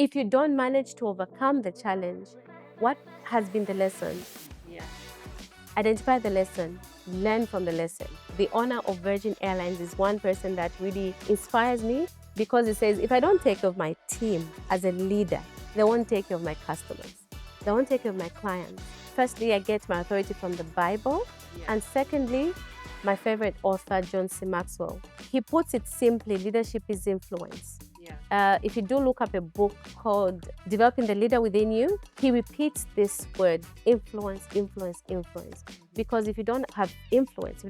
If you don't manage to overcome the challenge, what has been the lesson? Yeah. Identify the lesson, learn from the lesson. The owner of Virgin Airlines is one person that really inspires me because he says, if I don't take care of my team as a leader, they won't take care of my customers. They won't take care of my clients. Firstly, I get my authority from the Bible. Yeah. And secondly, my favorite author, John C. Maxwell. He puts it simply, leadership is influence. Yeah. If you do look up a book called Developing the Leader Within You, he repeats this word, influence, influence, influence. Because if you don't have influence,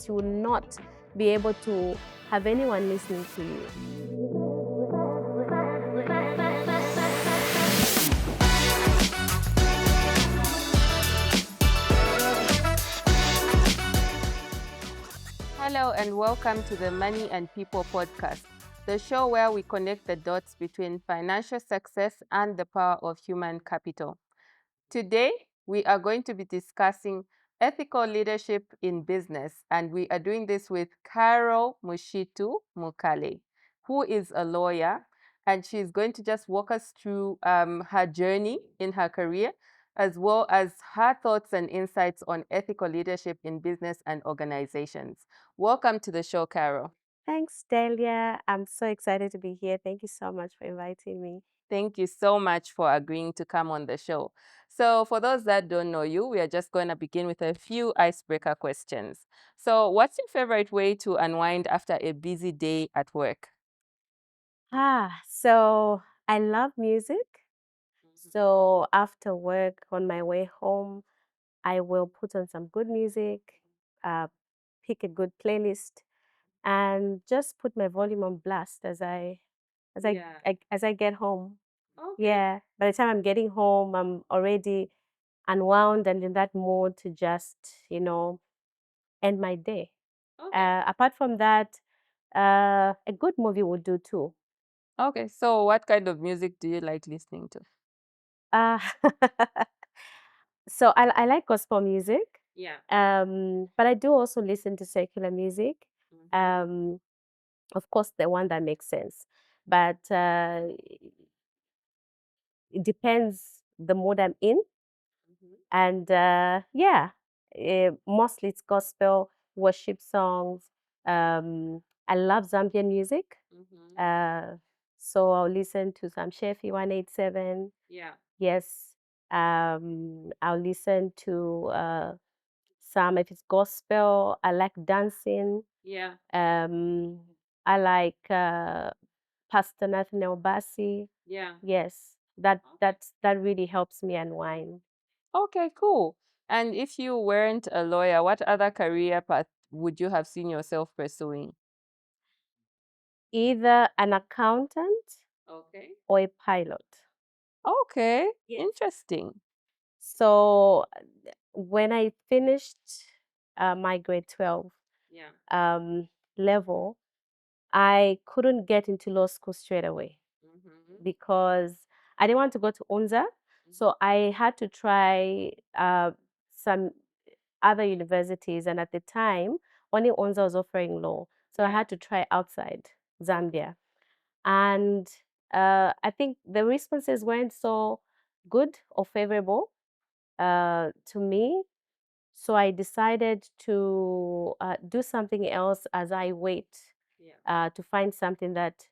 you will not be able to have anyone listening to you. Hello and welcome to the Money and People podcast, the show where we connect the dots between financial success and the power of human capital. Today, we are going to be discussing ethical leadership in business, and we are doing this with Carol Mushitu Mukale, who is a lawyer, and she's going to just walk us through her journey in her career, as well as her thoughts and insights on ethical leadership in business and organizations. Welcome to the show, Carol. Thanks, Delia. I'm so excited to be here. Thank you so much for inviting me. Thank you so much for agreeing to come on the show. So, for those that don't know you, we are just going to begin with a few icebreaker questions. So, what's your favorite way to unwind after a busy day at work? So I love music. So after work, on my way home, I will put on some good music, uh, pick a good playlist, and just put my volume on blast Yeah. as I get home. Okay. Yeah. By the time I'm getting home, I'm already unwound and in that mood to just, end my day. Okay. Apart from that, a good movie would do too. Okay. So, what kind of music do you like listening to? Uh, so I like gospel music, Yeah. but I do also listen to secular music. Mhm. Of course, the one that makes sense, but it depends the mood I'm in. Mhm. And mostly it's gospel worship songs. I love Zambian music, Mhm. uh, so I'll listen to some Shefi 187. Yeah. Yes, I'll listen to some, if it's gospel. I like dancing. Yeah. Um, I like Pastor Nathaniel Bassi. Yeah. Yes, that really helps me unwind. Okay, cool. And if you weren't a lawyer, what other career path would you have seen yourself pursuing? Either an accountant Okay. or a pilot. Okay, Yes. interesting. So when I finished my grade 12 Yeah. um, level, I couldn't get into law school straight away Mm-hmm. because I didn't want to go to UNZA. So I had to try some other universities. And at the time, only UNZA was offering law. So I Yeah. had to try outside Okay. Zambia. And I think the responses weren't so good or favorable to me. So I decided to do something else as I wait Yeah. to find something that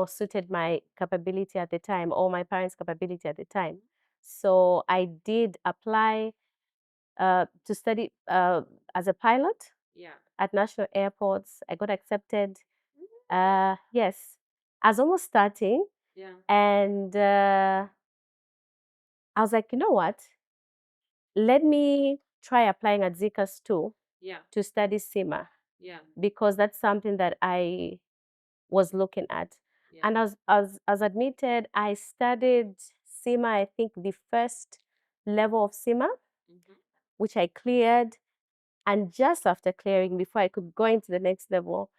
suited my capability at the time or my parents' capability at the time. So I did apply to study as a pilot Yeah. at national airports. I got accepted. Mhm. Yes, I was almost starting, Yeah. and I was like, you know what? Let me try applying at Zika's too Yeah. to study SEMA Yeah. because that's something that I was looking at. Yeah. And as admitted, I studied SEMA, I think the first level of SEMA, Mm-hmm. which I cleared. And just after clearing, before I could go into the next level,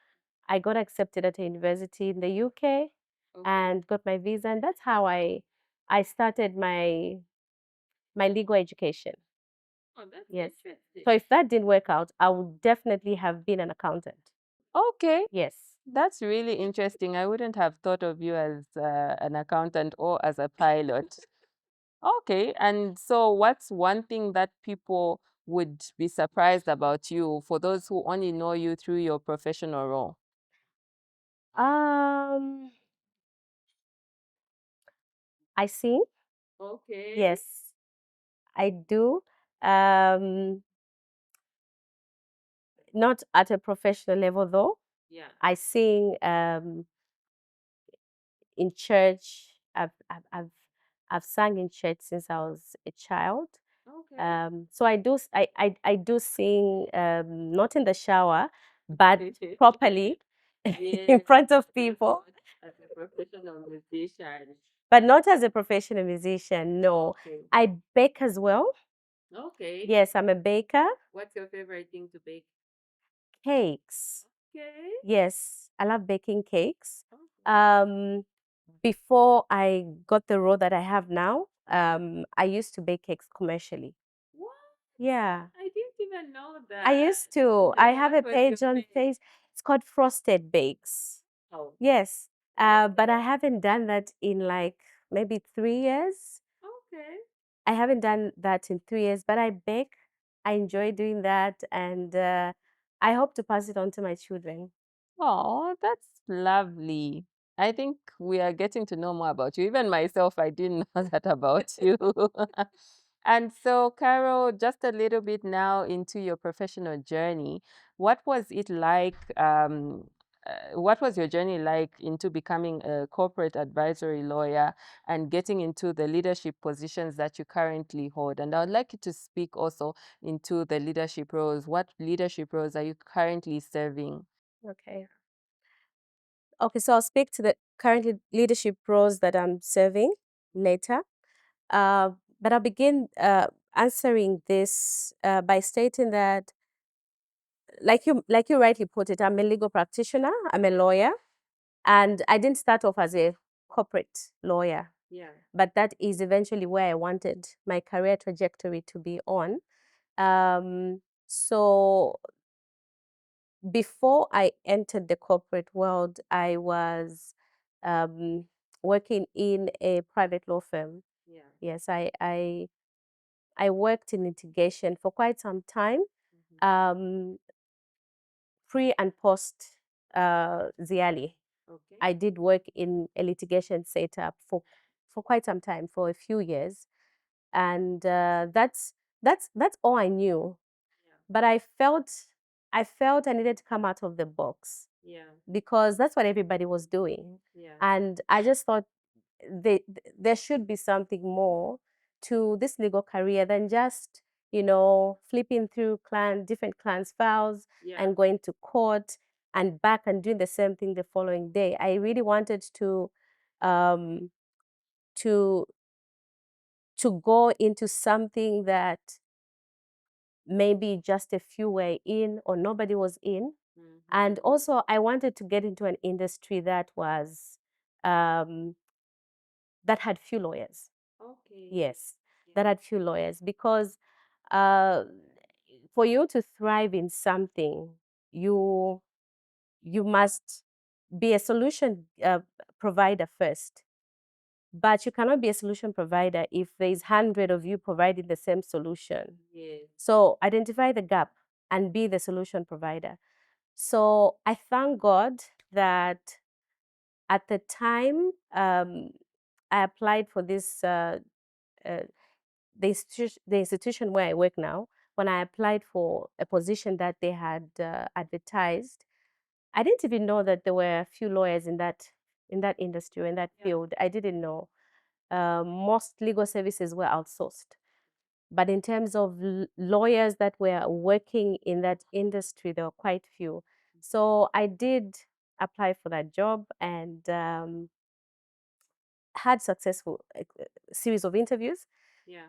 I got accepted at a university in the UK Okay. and got my visa. And that's how I started my legal education. Oh, that's Yes. interesting. So if that didn't work out, I would definitely have been an accountant. Okay. Yes. That's really interesting. I wouldn't have thought of you as an accountant or as a pilot. Okay, and so what's one thing that people would be surprised about you for those who only know you through your professional role? Um, I sing. Okay. Yes, I do. Um, not at a professional level though. Yeah. I sing in church. I've sung in church since I was a child. Okay. So I do sing not in the shower, but properly in Yes, front of just people, not as a professional musician. but not as a professional musician. No, Okay. I bake as well. Okay. Yes, I'm a baker. What's your favorite thing to bake? Cakes. Okay. Yes, I love baking cakes. Okay. Um, Before I got the role that I have now, I used to bake cakes commercially. What? Yeah, I didn't even know I that. used to. I have What a was your page on page? face. It's called Frosted Bakes. Oh. Yes, but I Okay. haven't done that in like maybe 3 years. Okay. I haven't done that in 3 years, but I bake. I enjoy doing that, and I hope to pass it on to my children. Oh, that's lovely. I think we are getting to know more about you. Even myself, I didn't know that about you. And so, Carol, just a little bit now into your professional journey. What was it like? What was your journey like into becoming a corporate advisory lawyer and getting into the leadership positions that you currently hold? And I would like you to speak also into the leadership roles. What leadership roles are you currently serving? Okay. Okay, so I'll speak to the current leadership roles that I'm serving later. Uh, but I'll begin answering this by stating that, like you rightly put it, I'm a legal practitioner. I'm a lawyer, and I didn't start off as a corporate lawyer, Yeah. but that is eventually where I wanted my career trajectory to be on. So before I entered the corporate world, I was um, working in a private law firm. Yeah. Yes, I worked in litigation for quite some time, Mhm. um, pre and post Ziali. Okay. I did work in a litigation setup for quite some time, for a few years, and that's all I knew. Yeah. But I felt I needed to come out of the box Yeah. because that's what everybody was doing, Yeah. and I just thought there should be something more to this legal career than just flipping through different clients files Yeah. and going to court and back and doing the same thing the following day. I really wanted um, to to go into something that maybe just a few were in or nobody was in. Mhm. And also I wanted to get into an industry um, that had few lawyers. Okay. Yes, Yeah. that had few lawyers, because uh, for you to thrive in something, you you must be a solution provider first. But you cannot be a solution provider if there's 100 of you providing the same solution. Yes. So identify the gap and be the solution provider. So I thank God that at the time I applied for this uh, the institution where I work now. When I applied for a position that they had advertised, I didn't even know that there were a few lawyers in that industry or in that Yeah. field. I didn't know. Most legal services were outsourced. But in terms of lawyers that were working in that industry, there were quite few. So I did apply for that job and had successful series of interviews. Yeah.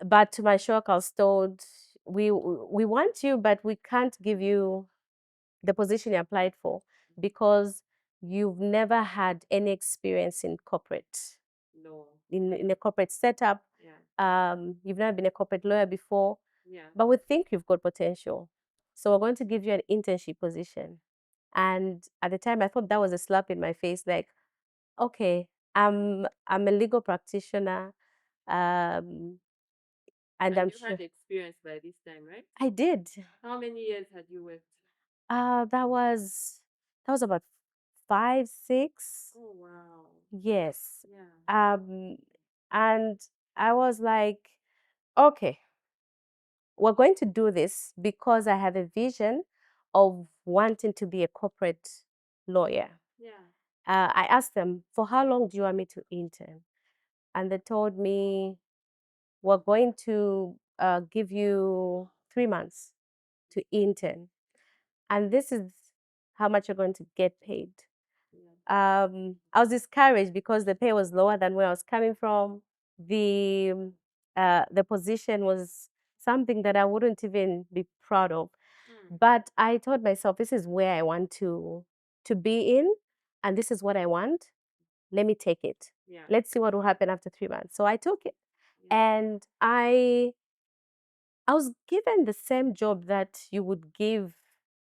But to my shock, I was told, we want you, but we can't give you the position you applied for because you've never had any experience in corporate, No. in a corporate setup. Yeah. You've never been a corporate lawyer before, Yeah. but we think you've got potential. So we're going to give you an internship position. And at the time, I thought that was a slap in my face. Like, okay, I'm a legal practitioner, um, and I'm You sure had experience by this time, right? I did. How many years had you worked? That was about 5, 6. Oh, wow. Yes. Yeah. And I was like, okay, we're going to do this because I have a vision of wanting to be a corporate lawyer. Yeah. I asked them, for how long do you want me to intern? And they told me, we're going to give you 3 months to intern. And this is how much you're going to get paid. I was discouraged because the pay was lower than where I was coming from. The position was something that I wouldn't even be proud of. But I told myself, this is where I want to be in, and this is what I want. Let me take it. Yeah. Let's see what will happen after 3 months. So I took it, Yeah. and I was given the same job that you would give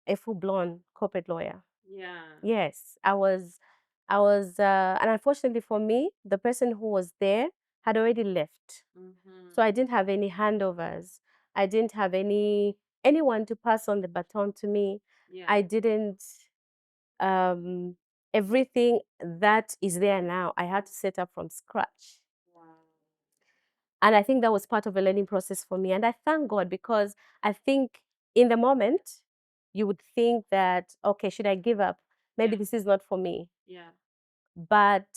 a full-blown corporate lawyer. Yeah. Yes, and unfortunately for me, the person who was there had already left. So I didn't have any handovers. I didn't have anyone to pass on the baton to me. Yeah. I didn't, um, everything that is there now, I had to set up from scratch. Wow. And I think that was part of a learning process for me. And I thank God because I think in the moment, you would think that, okay, should I give up? Maybe this is not for me. Yeah. But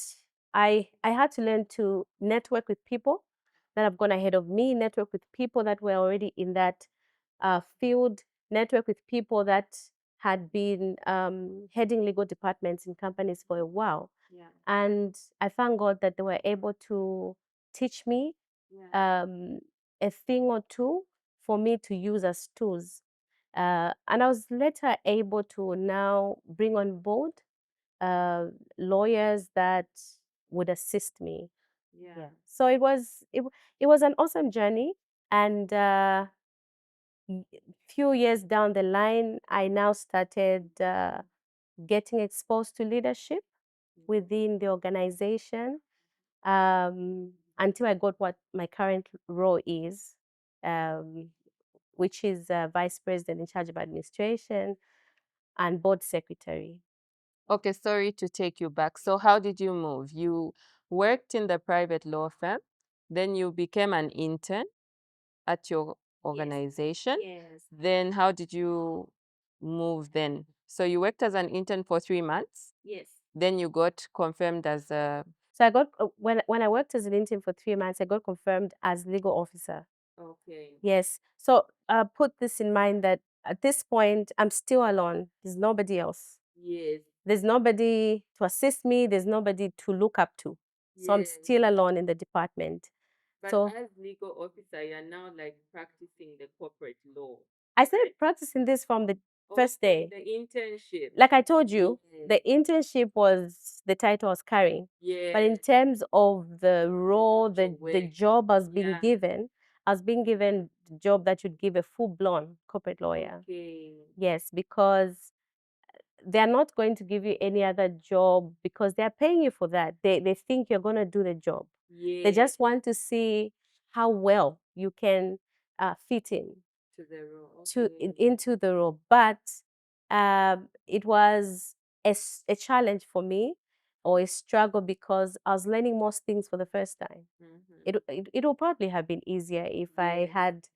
I had to learn to network with people that have gone ahead of me, network with people that were already in that field, network with people that had been heading legal departments in companies for a while. Yeah. And I thank God that they were able to teach me Yeah. a thing or two for me to use as tools. And I was later able to now bring on board uh, lawyers that would assist me. Yeah. So it was an awesome journey, and few years down the line, I now started getting exposed to leadership within the organization, until I got what my current role is, um, which is vice president in charge of administration and board secretary. Okay, sorry to take you back. So how did you move? You worked in the private law firm, then you became an intern at your organization. Yes. Then how did you move then? So you worked as an intern for 3 months. Yes. Then you got confirmed as a So I got when I worked as an intern for 3 months, I got confirmed as legal officer. okay. Yes. So put this in mind that at this point I'm still alone. There's nobody else. Yes. There's nobody to assist me. There's nobody to look up to. So I'm Yes. still alone in the department. But So as legal officer, you're now like practicing the corporate law. I started practicing this from the first day. The internship. Like I told you, Yes. the internship was the title I was carrying. But in Yes. terms of the role, the work. job I was being Yeah. given, I was being given the job that should give a full-blown corporate lawyer. Okay. Yes, because they're not going to give you any other job because they're paying you for that. They think you're going to do the job. They Yes. just want to see how well you can fit in To the role. into the role. But it was a challenge for me or a struggle because I was learning most things for the first time. It will probably have been easier if I Yes. had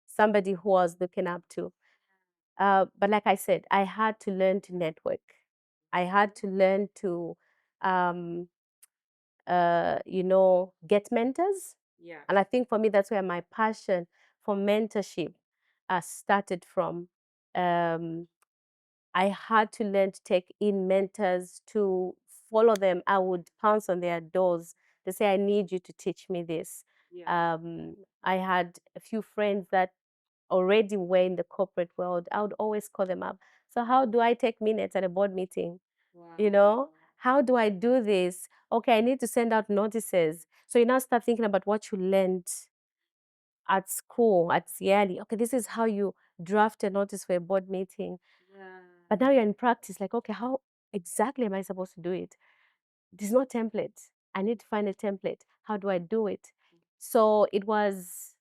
somebody who I was looking up to. But like I said, I had to learn to network. I had to learn to, um, get mentors. Yeah. And I think for me, that's where my passion for mentorship started from. Um, I had to learn to take in mentors, to follow them. I would pounce on their doors to say, I need you to teach me this. Yeah. I had a few friends that already were in the corporate world. I would always call them up. So, how do I take minutes at a board meeting? Wow. How do I do this? Okay, I need to send out notices. So, you now start thinking about what you learned at school, at Yale. Okay, this is how you draft a notice for a board meeting. Yeah. But now you're in practice, like, okay, how exactly am I supposed to do it? There's no template. I need to find a template. How do I do it? So it was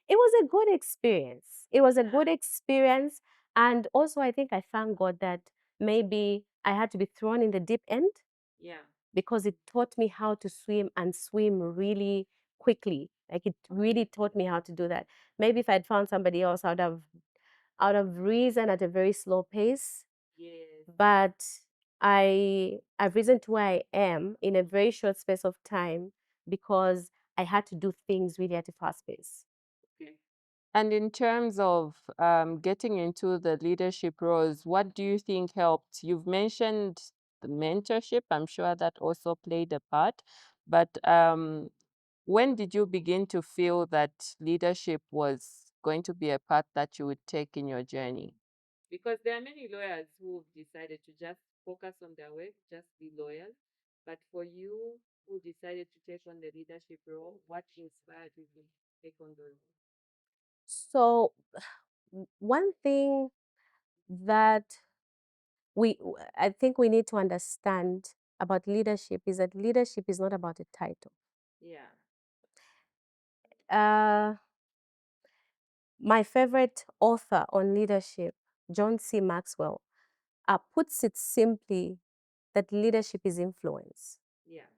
a good experience. It was a good experience. And also I think I thank God that maybe I had to be thrown in the deep end because it taught me how to swim and swim really quickly. Like it really taught me how to do that. Maybe if I'd found somebody else, I'd have risen at a very slow pace. But I've risen to where I am in a very short space of time because I had to do things really at a fast pace. And in terms of getting into the leadership roles, what do you think helped? You've mentioned the mentorship. I'm sure that also played a part. But when did you begin to feel that leadership was going to be a path that you would take in your journey? Because there are many lawyers who've decided to just focus on their work, just be loyal. But for you who decided to take on the leadership role, what inspired you to take on the role? So one thing that I think we need to understand about leadership is that leadership is not about a title. Yeah. Uh, my favorite author on leadership, John C. Maxwell, puts it simply that leadership is influence. Yeah.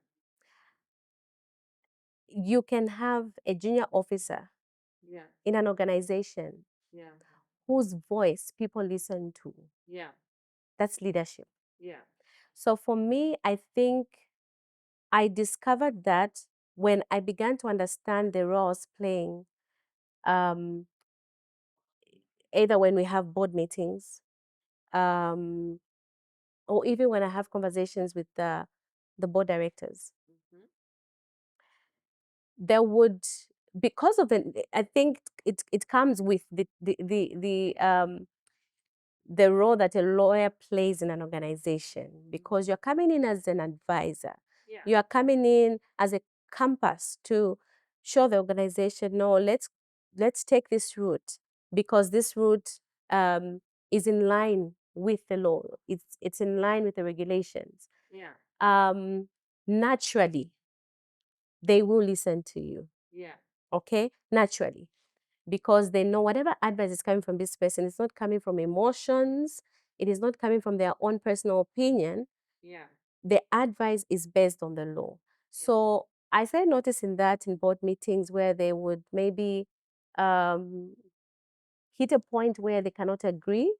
You can have a junior officer Yeah. in an organization Yeah. whose voice people listen to. Yeah. That's leadership. Yeah. So for me, I think I discovered that when I began to understand the role I was playing, um, either when we have board meetings, um, or even when I have conversations with the board directors, there would, because of I think it comes with the role that a lawyer plays in an organization, because you're coming in as an advisor. Yeah. You are coming in as a compass to show the organization, no, let's take this route because this route is in line with the law. It's in line with the regulations. Yeah. Naturally, they will listen to you. Yeah. Okay, naturally, because they know whatever advice is coming from this person, it's not coming from emotions, it is not coming from their own personal opinion. Yeah. The advice is based on the law. So I started noticing that in board meetings where they would maybe um, hit a point where they cannot agree,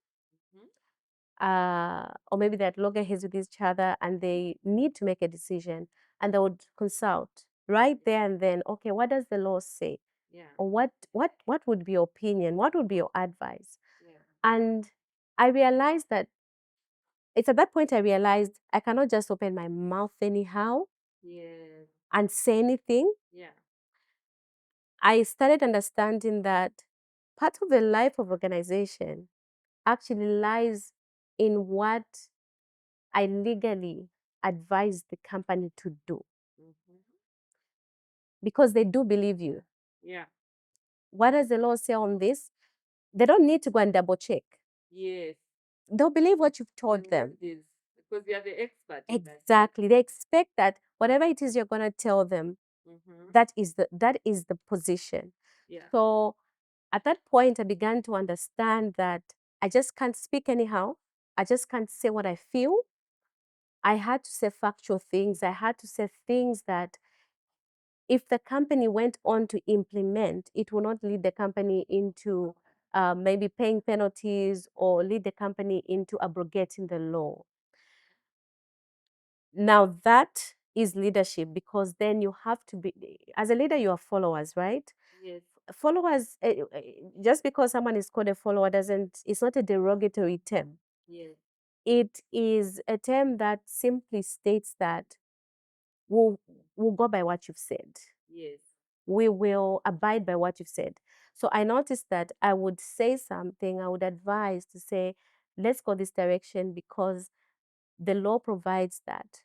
or maybe they're at loggerheads with each other and they need to make a decision, and they would consult right there and then, okay, what does the law say? Yeah. Or what would be your opinion? What would be your advice? Yeah. And I realized that it's at that point I realized I cannot just open my mouth anyhow Yeah. and say anything. Yeah. I started understanding that part of the life of organization actually lies in what I legally advise the company to do, because they do believe you. Yeah. What does the law say on this? They don't need to go and double check. Yes. They'll believe what you've told them. It is. Because you are the expert in that. Exactly. They expect that whatever it is you're going to tell them, that is the position. Yeah. So at that point, I began to understand that I just can't speak anyhow. I just can't say what I feel. I had to say factual things. I had to say things that if the company went on to implement, it will not lead the company into maybe paying penalties or lead the company into abrogating the law. Now that is leadership, because then you have to be, as a leader, you have followers, right? Yes. Followers, just because someone is called a follower doesn't, it's not a derogatory term. Yes. It is a term that simply states that we'll, we'll go by what you've said. Yes. We will abide by what you've said. So I noticed that I would say something, I would advise to say, let's go this direction because the law provides that,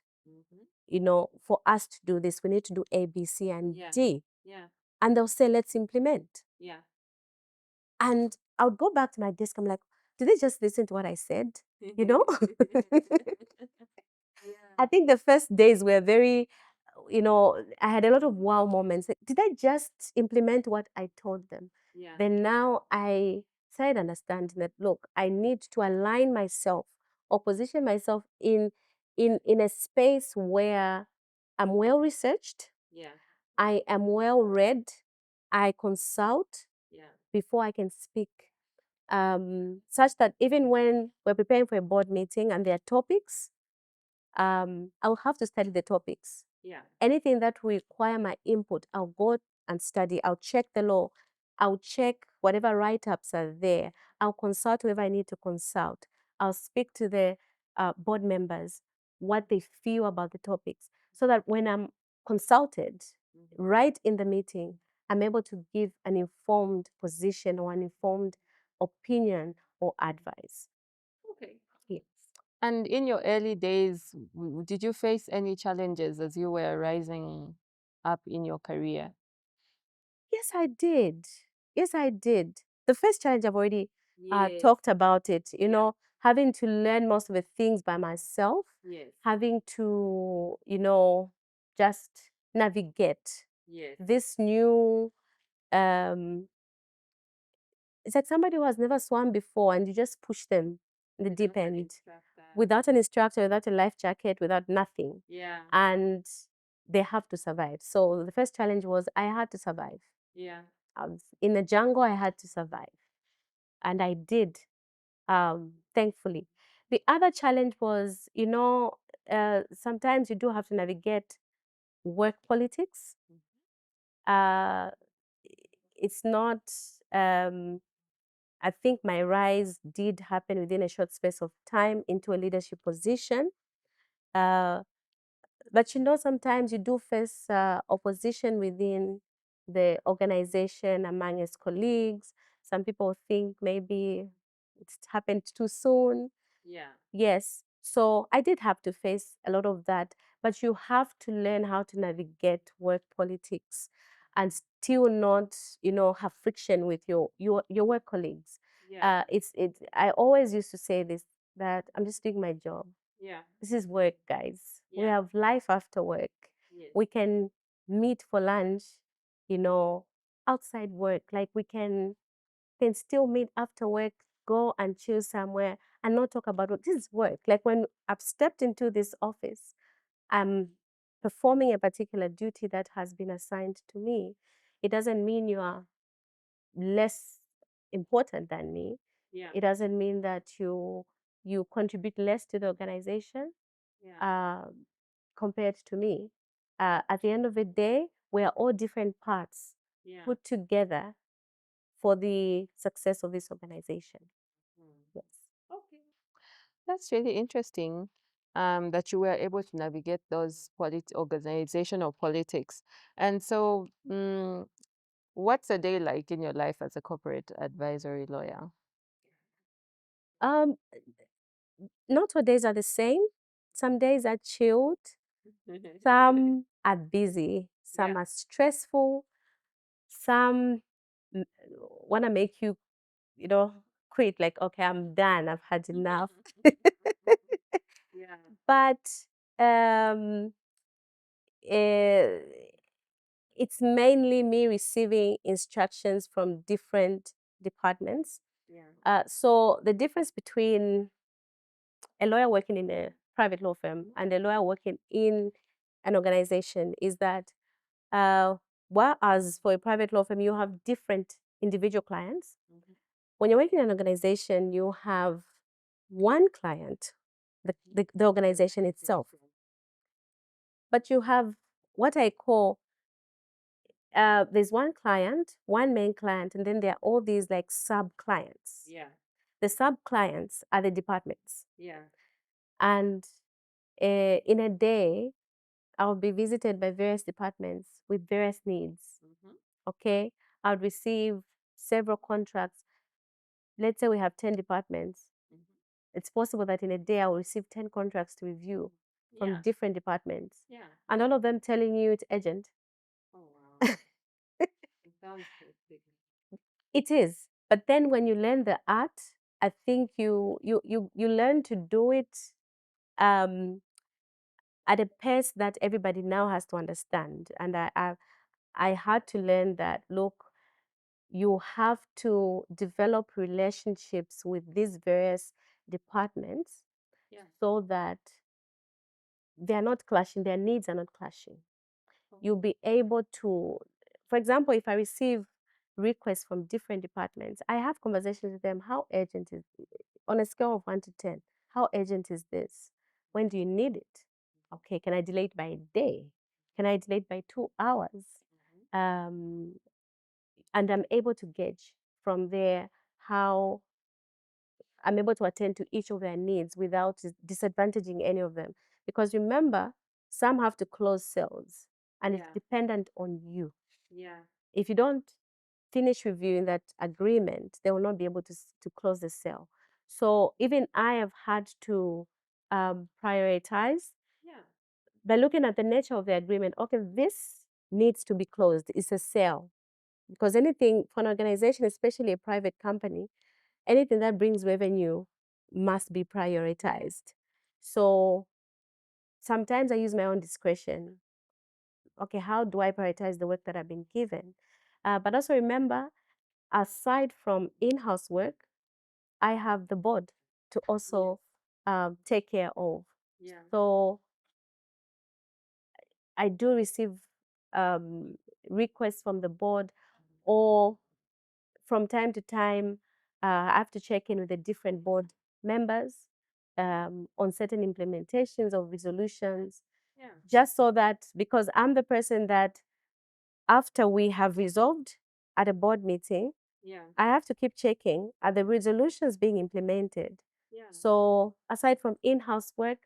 for us to do this, we need to do A, B, C, and Yeah. D. Yeah. And they'll say, let's implement. Yeah. And I would go back to my desk. I'm like, did they just listen to what I said? you know? I think the first days were very, I had a lot of wow moments. Like, did I just implement what I told them? Then now I started understanding that, look, I need to align myself or position myself in a space where I'm well researched, I am well read, I consult before I can speak. Such that even when we're preparing for a board meeting and there are topics, I'll have to study the topics. Anything that will require my input, I'll go and study. I'll check the law. I'll check whatever write-ups are there. I'll consult whoever I need to consult. I'll speak to the board members, what they feel about the topics, so that when I'm consulted right in the meeting, I'm able to give an informed position or an informed opinion or advice. Yes. And in your early days, did you face any challenges as you were rising up in your career? Yes, I did. Yes, I did. The first challenge I've already talked about it, having to learn most of the things by myself, having to, just navigate this new, um, it's like somebody who has never swum before and you just push them in the deep end without an instructor, without a life jacket, without nothing. And they have to survive. So the first challenge was I had to survive. I was in the jungle, I had to survive. And I did, thankfully. The other challenge was, sometimes you do have to navigate work politics. Uh, it's not, um, I think my rise did happen within a short space of time into a leadership position. Uh, but sometimes you do face opposition within the organization among its colleagues. Some people think maybe it's happened too soon. Yes. So I did have to face a lot of that, but you have to learn how to navigate work politics and still not, have friction with your work colleagues. It's I always used to say this, that I'm just doing my job. This is work, guys. We have life after work. We can meet for lunch, outside work. Like we can still meet after work, go and chill somewhere and not talk about what this is work. Like when I've stepped into this office, I'm performing a particular duty that has been assigned to me. It doesn't mean you are less important than me. It doesn't mean that you contribute less to the organization uh, compared to me. At the end of the day, we are all different parts put together for the success of this organization. Yes. That's really interesting, that you were able to navigate those organizational politics. And so, what's a day like in your life as a corporate advisory lawyer? Um, Not all days are the same. Some days are chilled, some are busy, some are stressful, some want to make you, you know, quit, like, okay, I'm done, I've had enough. But um, eh, it's mainly me receiving instructions from different departments. So the difference between a lawyer working in a private law firm and a lawyer working in an organization is that whereas for a private law firm, you have different individual clients. When you're working in an organization, you have one client, the organization itself, but you have what I call there's one client, one main client, and then there are all these like sub clients. The sub clients are the departments. And in a day, I'll be visited by various departments with various needs. Okay. I'll receive several contracts. Let's say we have 10 departments. It's possible that in a day I'll receive 10 contracts to review from different departments. And all of them telling you it's urgent. It is. But then when you learn the art I think you learn to do it um, at a pace that everybody now has to understand. And I had to learn that, look, you have to develop relationships with these various departments so that they are not clashing, their needs are not clashing. You'll be able to, for example, if I receive requests from different departments, I have conversations with them. How urgent is, on a scale of 1 to 10, how urgent is this? When do you need it? Okay, can I delay it by a day? Can I delay it by 2 hours? Um, and I'm able to gauge from there how I'm able to attend to each of their needs without disadvantaging any of them. Because remember, some have to close sales and it's dependent on you. If you don't finish reviewing that agreement, they will not be able to close the sale. So even I have had to prioritize by looking at the nature of the agreement. Okay, this needs to be closed. It's a sale. Because anything for an organization, especially a private company, anything that brings revenue must be prioritized. So sometimes I use my own discretion. Okay, how do I prioritize the work that I've been given? But also remember, aside from in-house work, I have the board to also take care of. So I do receive um, requests from the board, or from time to time, I have to check in with the different board members on certain implementations of resolutions, just so that, because I'm the person that after we have resolved at a board meeting, I have to keep checking are the resolutions being implemented. So aside from in-house work,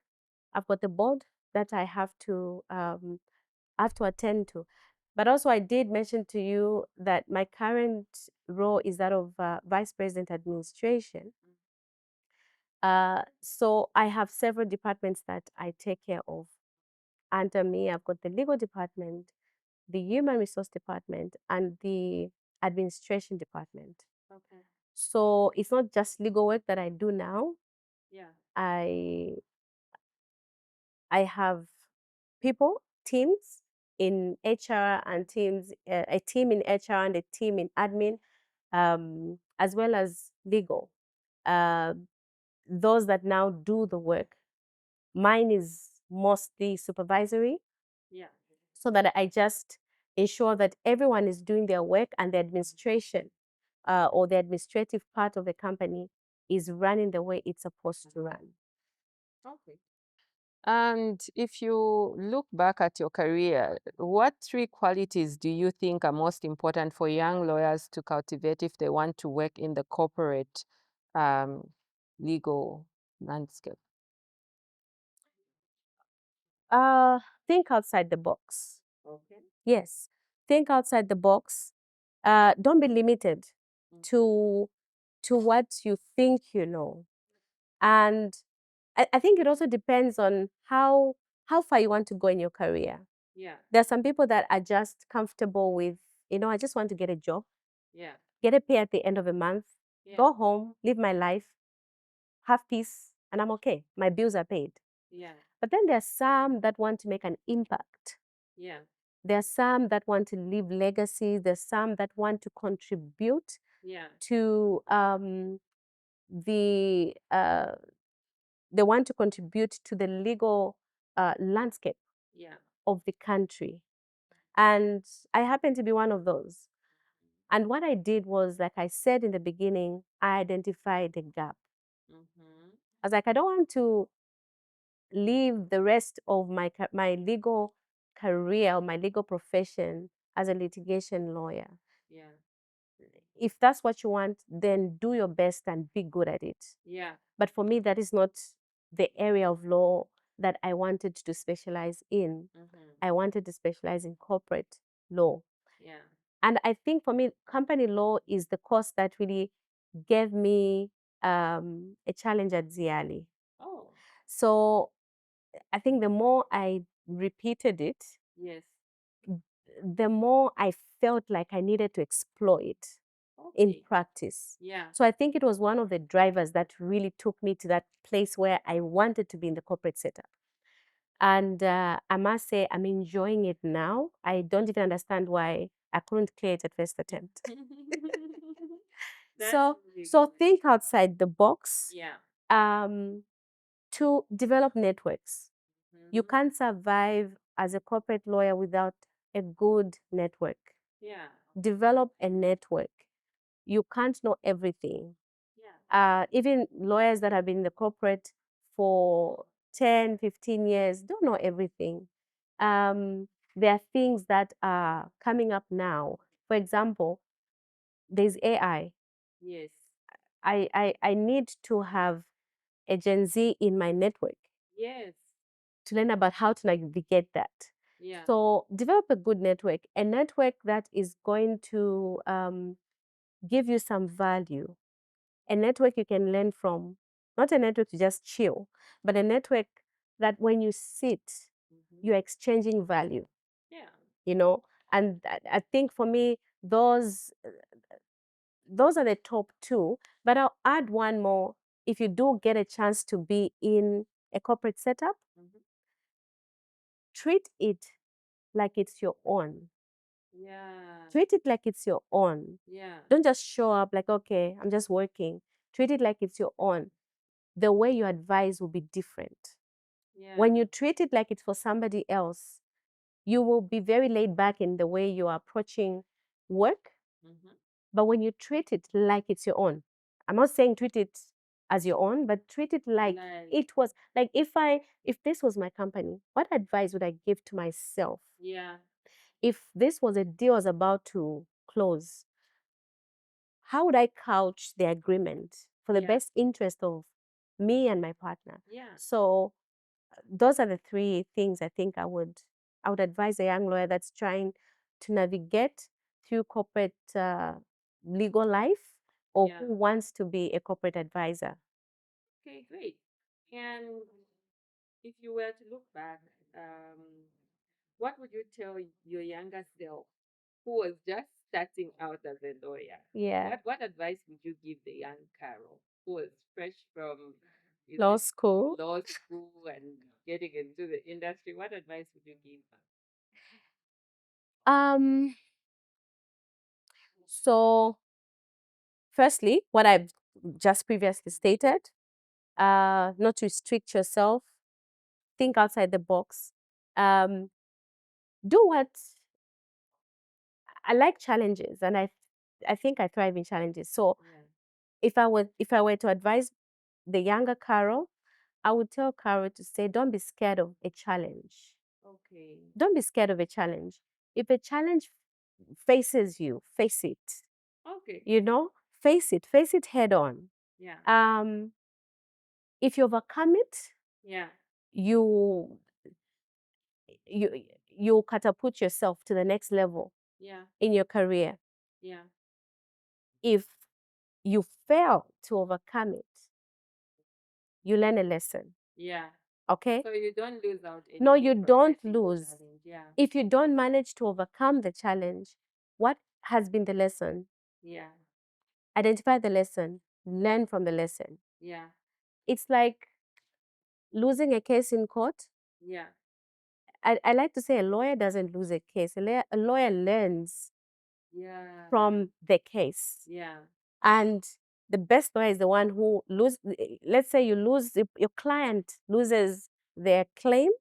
I've got the board that I have to attend to. But also, I did mention to you that my current role is that of Vice President Administration. So I have several departments that I take care of. Under me, I've got the legal department, the human resource department, and the administration department. So it's not just legal work that I do now. I I have people, teams in HR and teams, a team in HR and a team in admin, as well as legal. Uh, those that now do the work. Mine is mostly supervisory, so that I just ensure that everyone is doing their work and the administration or the administrative part of the company is running the way it's supposed to run. And if you look back at your career, what three qualities do you think are most important for young lawyers to cultivate if they want to work in the corporate um, legal landscape? Think outside the box. Yes, think outside the box. Don't be limited to what you think you know. And I think it also depends on how far you want to go in your career. There are some people that are just comfortable with, I just want to get a job, get a pay at the end of the month, go home, live my life, have peace, and I'm okay. My bills are paid. But then there are some that want to make an impact. There are some that want to leave legacy. There's some that want to contribute to the they want to contribute to the legal landscape of the country. And I happen to be one of those. And what I did was, like I said in the beginning, I identified the gap. I was like, I don't want to live the rest of my legal career or my legal profession as a litigation lawyer. If that's what you want, then do your best and be good at it. But for me, that is not the area of law that I wanted to specialize in. I wanted to specialize in corporate law. And I think for me, company law is the course that really gave me a challenge at Ziali. So I think the more I repeated it, the more I felt like I needed to exploit. in Okay. practice. Yeah. So I think it was one of the drivers that really took me to that place where I wanted to be in the corporate setup. And I must say, I'm enjoying it now. I don't even understand why I couldn't clear it at first attempt. That's So, really so good. think outside the box. Yeah. To develop networks. You Mhm. can't survive as a corporate lawyer without a good network. Yeah. Develop a network. You can't know everything. Yeah. Even lawyers that have been in the corporate for 10, 15 years don't know everything. There are things that are coming up now. For example, there's AI. Yes. I need to have a Gen Z in my network Yes. to learn about how to navigate that. Yeah. So develop a good network, a network that is going to give you some value, a network you can learn from, not a network to just chill, but a network that when you sit, Mhm. you're exchanging value, Yeah. you know. And I think for me, those are the top two. But I'll add one more. If you do get a chance to be in a corporate setup, Mhm. treat it like it's your own. Yeah. Treat it like it's your own. Yeah. Don't just show up like, okay, I'm just working. Treat it like it's your own. The way you advise will be different. Yeah. When you treat it like it's for somebody else, you will be very laid back in the way you are approaching work. Mhm. But when you treat it like it's your own, I'm not saying treat it as your own, but treat it like Like, it was like if this was my company, what advice would I give to myself? yeah. If this was a deal I was about to close, how would I couch the agreement for the Yeah. best interest of me and my partner? Yeah. So those are the three things I think I would advise a young lawyer that's trying to navigate through corporate legal life or Yeah. who wants to be a corporate advisor. Okay, great. And if you were to look back, what would you tell your younger self who was just starting out as a lawyer? Yeah, What advice would you give the young Carol who was fresh from, is law it school. law school and getting into the industry? What advice would you give her? Um, so firstly, what I've just previously stated, not to restrict yourself, think outside the box. Um, do what I like challenges, and I think I thrive in challenges. So Yeah. if I were to advise the younger Carol, I would tell Carol to say, don't be scared of a challenge. Okay. Don't be scared of a challenge. If a challenge faces you, face it. Okay. You know, face it head on. Yeah. Um, if you overcome it, Yeah. you you you catapult yourself to the next level Yeah. in your career. Yeah. If you fail to overcome it, you learn a lesson. Yeah. Okay? So you don't lose out No, anything you from don't facing the lose. challenge. Yeah. If you don't manage to overcome the challenge, what has been the lesson? Yeah. Identify the lesson, learn from the lesson. Yeah. It's like losing a case in court. Yeah. I like to say a lawyer doesn't lose a case, a lawyer learns Yeah. from the case. Yeah. And the best lawyer is the one who let's say you lose, your client loses their claim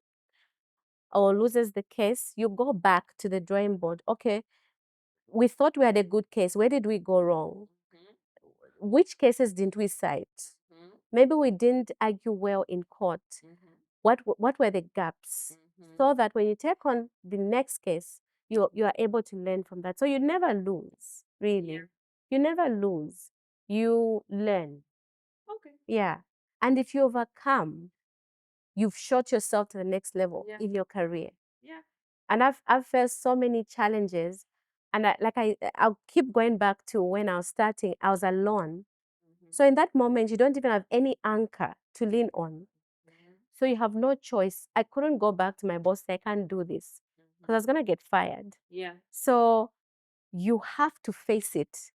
or loses the case, you go back to the drawing board. Okay, we thought we had a good case. Where did we go wrong? Mhm. Which cases didn't we cite? Mhm. Maybe we didn't argue well in court. Mhm. What were the gaps? Mhm. So that when you take on the next case, you are able to learn from that. So you never lose, Yeah. really. You never lose. You learn. Okay. Yeah. And if you overcome, you've shot yourself to the next level Yeah. in your career. Yeah. And I've faced so many challenges. And I'll keep going back to when I was starting, I was alone. Mhm. So in that moment, you don't even have any anchor to lean on. Mhm. So you have no choice. I couldn't go back to my boss, say, I can't do this because I Mhm. was going to get fired. Yeah. So you have to face it.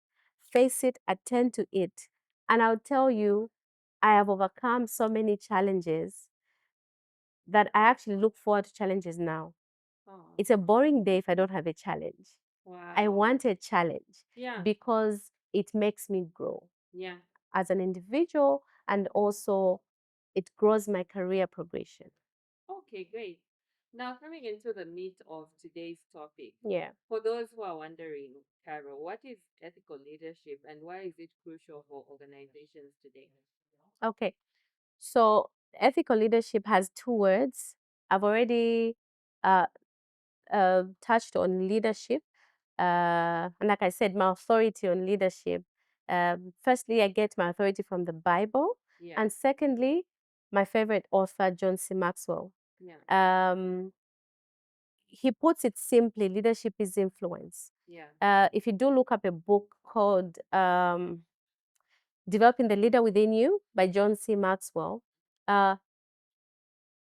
face it, attend to it. And I'll tell you, I have overcome so many challenges that I actually look forward to challenges now. Oh, It's a boring day if I don't have a challenge. I wow. want a challenge Yeah. because it makes me grow Yeah. as an individual, and also it grows my career progression. Okay, great. Now, coming into the meat of today's topic, Yeah. for those who are wondering, Carol, what is ethical leadership and why is it crucial for organizations today? Okay. So ethical leadership has two words. I've already uh, touched on leadership. And like I said, my authority on leadership. Firstly, I get my authority from the Bible. Yeah. And secondly, my favorite author, John C. Maxwell. Yeah. Um, he puts it simply, leadership is influence. Yeah. If you do look up a book called Developing the Leader Within You by John C. Maxwell, uh,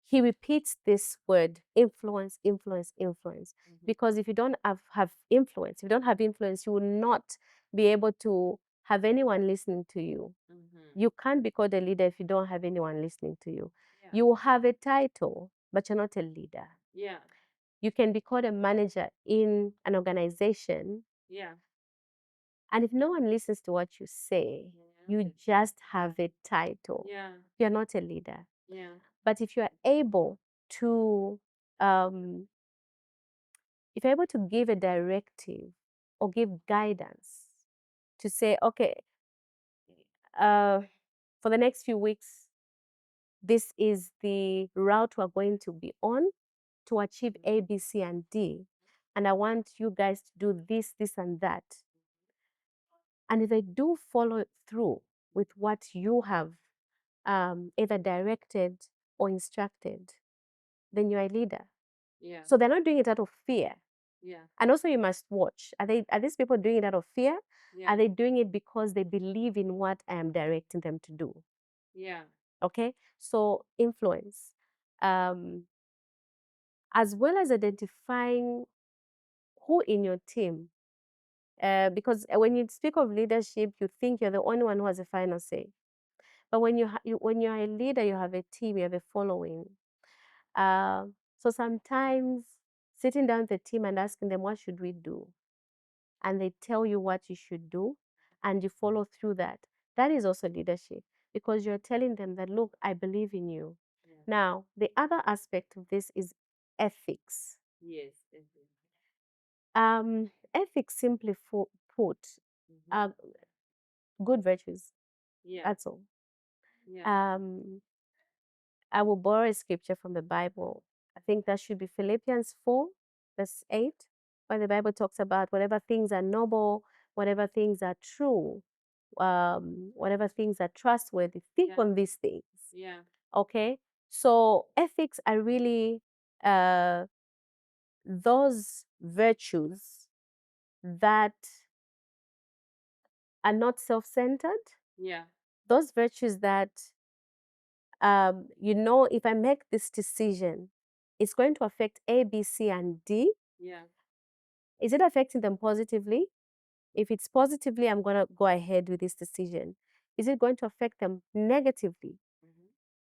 he repeats this word, influence, influence, influence. Mm-hmm. Because if you don't have influence, if you don't have influence, you will not be able to have anyone listening to you. Mm-hmm. You can't be called a leader if you don't have anyone listening to you. Yeah. You will have a title, but you're not a leader. Yeah. You can be called a manager in an organization, Yeah. and if no one listens to what you say, you just have a title. Yeah. You're not a leader. Yeah. But if you are able to um, if you're able to give a directive or give guidance to say, okay, uh, for the next few weeks, this is the route we're going to be on to achieve A, B, C, and D. And I want you guys to do this, this, and that. And if they do follow through with what you have either directed or instructed, then you're a leader. Yeah. So they're not doing it out of fear. Yeah. And also you must watch. Are these people doing it out of fear? Yeah. Are they doing it because they believe in what I am directing them to do? Yeah. Okay. So influence. Um, as well as identifying who in your team. Because when you speak of leadership, you think you're the only one who has a final say. But when when you're a leader, you have a team, you have a following. Uh, so sometimes sitting down with the team and asking them, what should we do? And they tell you what you should do and you follow through that. That is also leadership because you're telling them that, look, I believe in you. Yeah. Now, the other aspect of this is ethics. Yes. Ethics, simply put, Mm-hmm. are good virtues. Yeah. That's all. Yeah. Um, I will borrow a scripture from the Bible. I think that should be Philippians 4, verse 8, where the Bible talks about whatever things are noble, whatever things are true, whatever things are trustworthy, think Yeah. on these things. Yeah. Okay? So ethics are really uh, those virtues that are not self-centered, Yeah. those virtues that if I make this decision, it's going to affect A, B, C, and D. Yeah. Is it affecting them positively? If it's positively, I'm going to go ahead with this decision. Is it going to affect them negatively? Mm-hmm.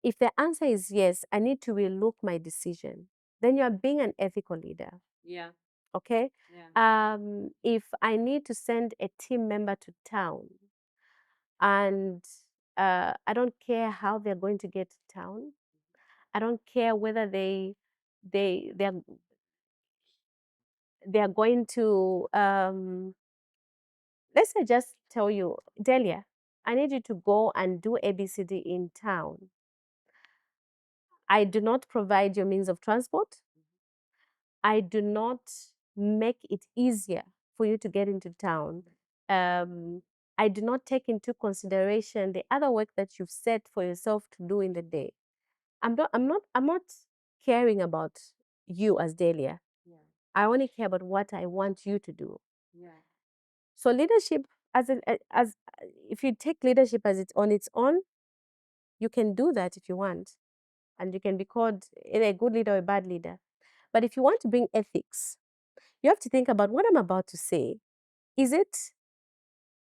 If the answer is yes, I need to relook my decision. Then you are being an ethical leader. Yeah. Okay? Yeah. If I need to send a team member to town and I don't care how they're going to get to town, I don't care whether they they're going to let's say just tell you, Delia, I need you to go and do ABCD in town. I do not provide your means of transport. I do not make it easier for you to get into town. I do not take into consideration the other work that you've set for yourself to do in the day. I'm not caring about you as Delia. Yeah. I only care about what I want you to do. Yeah. So leadership, as if you take leadership as it's on its own, you can do that if you want, and you can be called either a good leader or a bad leader. But if you want to bring ethics, you have to think about what I'm about to say. Is it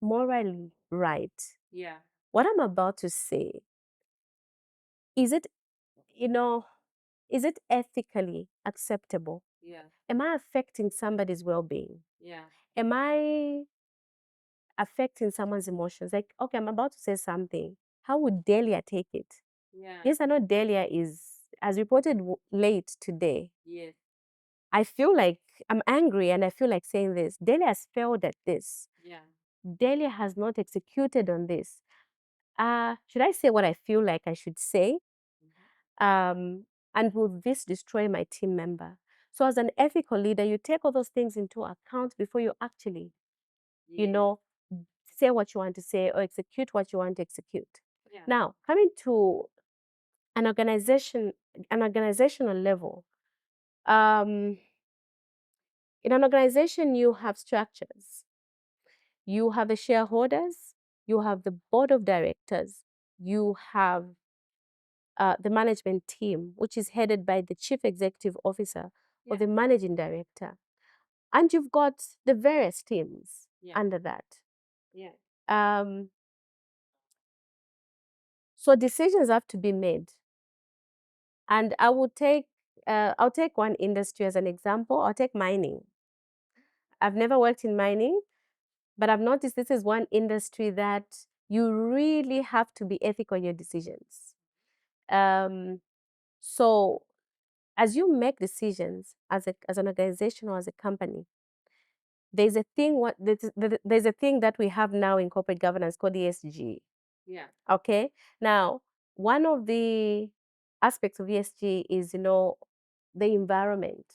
morally right? Yeah. What I'm about to say, is it, you know, is it ethically acceptable? Yeah. Am I affecting somebody's well-being? Yeah. Am I affecting someone's emotions? Like, okay, I'm about to say something. How would Delia take it? Yeah. Yes, I know Delia is, as reported late today. Yes. I feel like I'm angry and I feel like saying this. Delia has failed at this. Yeah. Delia has not executed on this. Should I say what I feel like I should say? Um, and will this destroy my team member? So, as an ethical leader, you take all those things into account before you actually, you Yes. know, say what you want to say or execute what you want to execute. Yeah. Now, coming to an organization, an organizational level, um, in an organization, you have structures. You have the shareholders, you have the board of directors, you have the management team, which is headed by the chief executive officer or Yeah. the managing director. And you've got the various teams Yeah. under that. Yeah. Um, so decisions have to be made. And I'll take one industry as an example. I'll take mining. I've never worked in mining, but I've noticed this is one industry that you really have to be ethical in your decisions. Um, so as you make decisions as an organization or as a company, there's a thing there's a thing that we have now in corporate governance called ESG. Yeah. Okay. Now, one of the aspects of ESG is, the environment.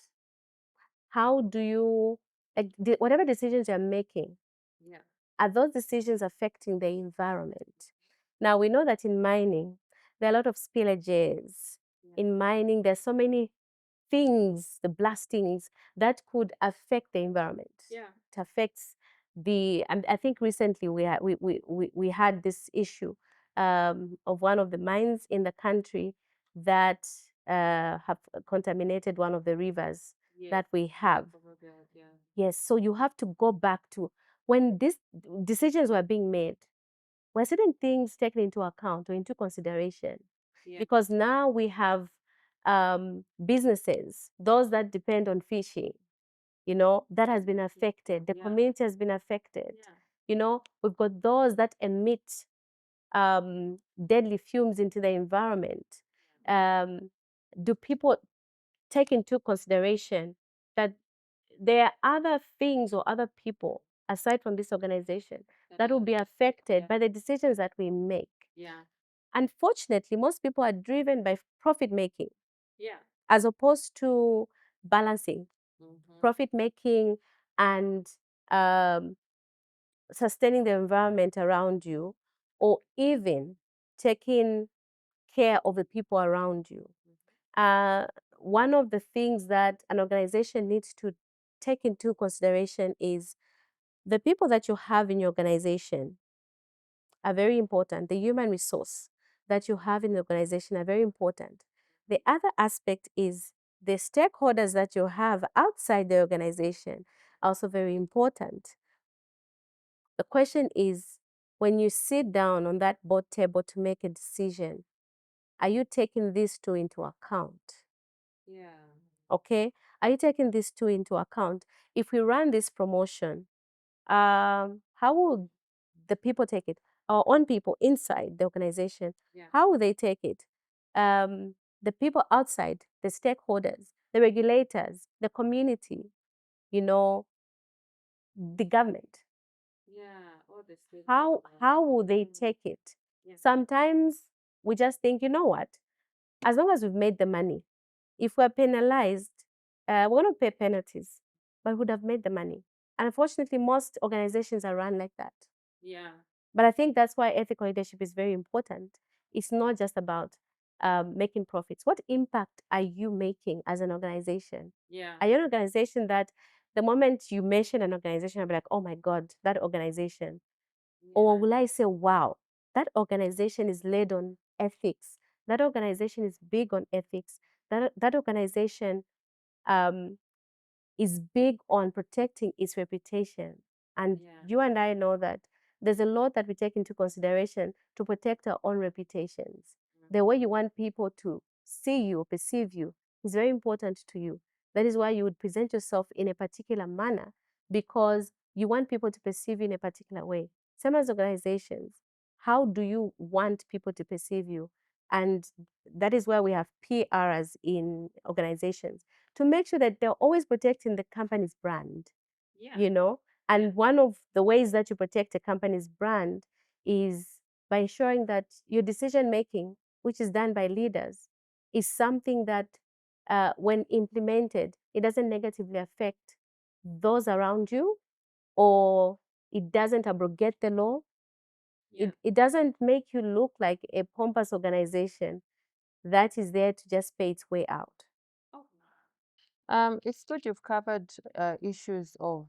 How do you, like, whatever decisions you're making, Yeah. are those decisions affecting the environment? Now, we know that in mining, there are a lot of spillages. Yeah. In mining, there's so many things, the blastings, that could affect the environment. Yeah. It affects and I think recently we had this issue of one of the mines in the country that have contaminated one of the rivers Yes. that we have. Yeah. Yes, so you have to go back to when these decisions were being made, were certain things taken into account or into consideration? Yeah. Because now we have businesses, those that depend on fishing, that has been affected. The Yeah. community has been affected. Yeah. We've got those that emit deadly fumes into the environment. Um, do people take into consideration that there are other things or other people aside from this organization that will be affected by the decisions that we make? Yeah. Unfortunately, most people are driven by profit making Yeah. as opposed to balancing Mm-hmm. profit making and um, sustaining the environment around you, or even taking care of the people around you. Uh, One of the things that an organization needs to take into consideration is the people that you have in your organization are very important. The human resource that you have in the organization are very important. The other aspect is the stakeholders that you have outside the organization are also very important. The question is, when you sit down on that board table to make a decision, are you taking these two into account? Yeah. Okay? Are you taking these two into account? If we run this promotion, how will the people take it? Our own people inside the organization, Yeah. how will they take it? The people outside, the stakeholders, the regulators, the community, you know, the government. Yeah. All the How will they take it? Yeah. Sometimes we just think, you know what? As long as we've made the money, if we're penalized, we're going to pay penalties, but we would have made the money. And unfortunately, most organizations are run like that. Yeah. But I think that's why ethical leadership is very important. It's not just about making profits. What impact are you making as an organization? Yeah. Are you an organization that the moment you mention an organization, I'll be like, oh my God, that organization? Or will I say, wow, that organization is led on ethics. That organization is big on ethics. That organization um, is big on protecting its reputation. And Yeah. you and I know that there's a lot that we take into consideration to protect our own reputations. The way you want people to see you, perceive you, is very important to you. That is why you would present yourself in a particular manner, because you want people to perceive you in a particular way. Same as organizations. How do you want people to perceive you? And that is why we have PRs in organizations, to make sure that they're always protecting the company's brand, Yeah. you know? And one of the ways that you protect a company's brand is by ensuring that your decision making, which is done by leaders, is something that, when implemented, it doesn't negatively affect those around you, or it doesn't abrogate the law. Yeah. It doesn't make you look like a pompous organization that is there to just pay its way out. Oh. It's good you've covered issues of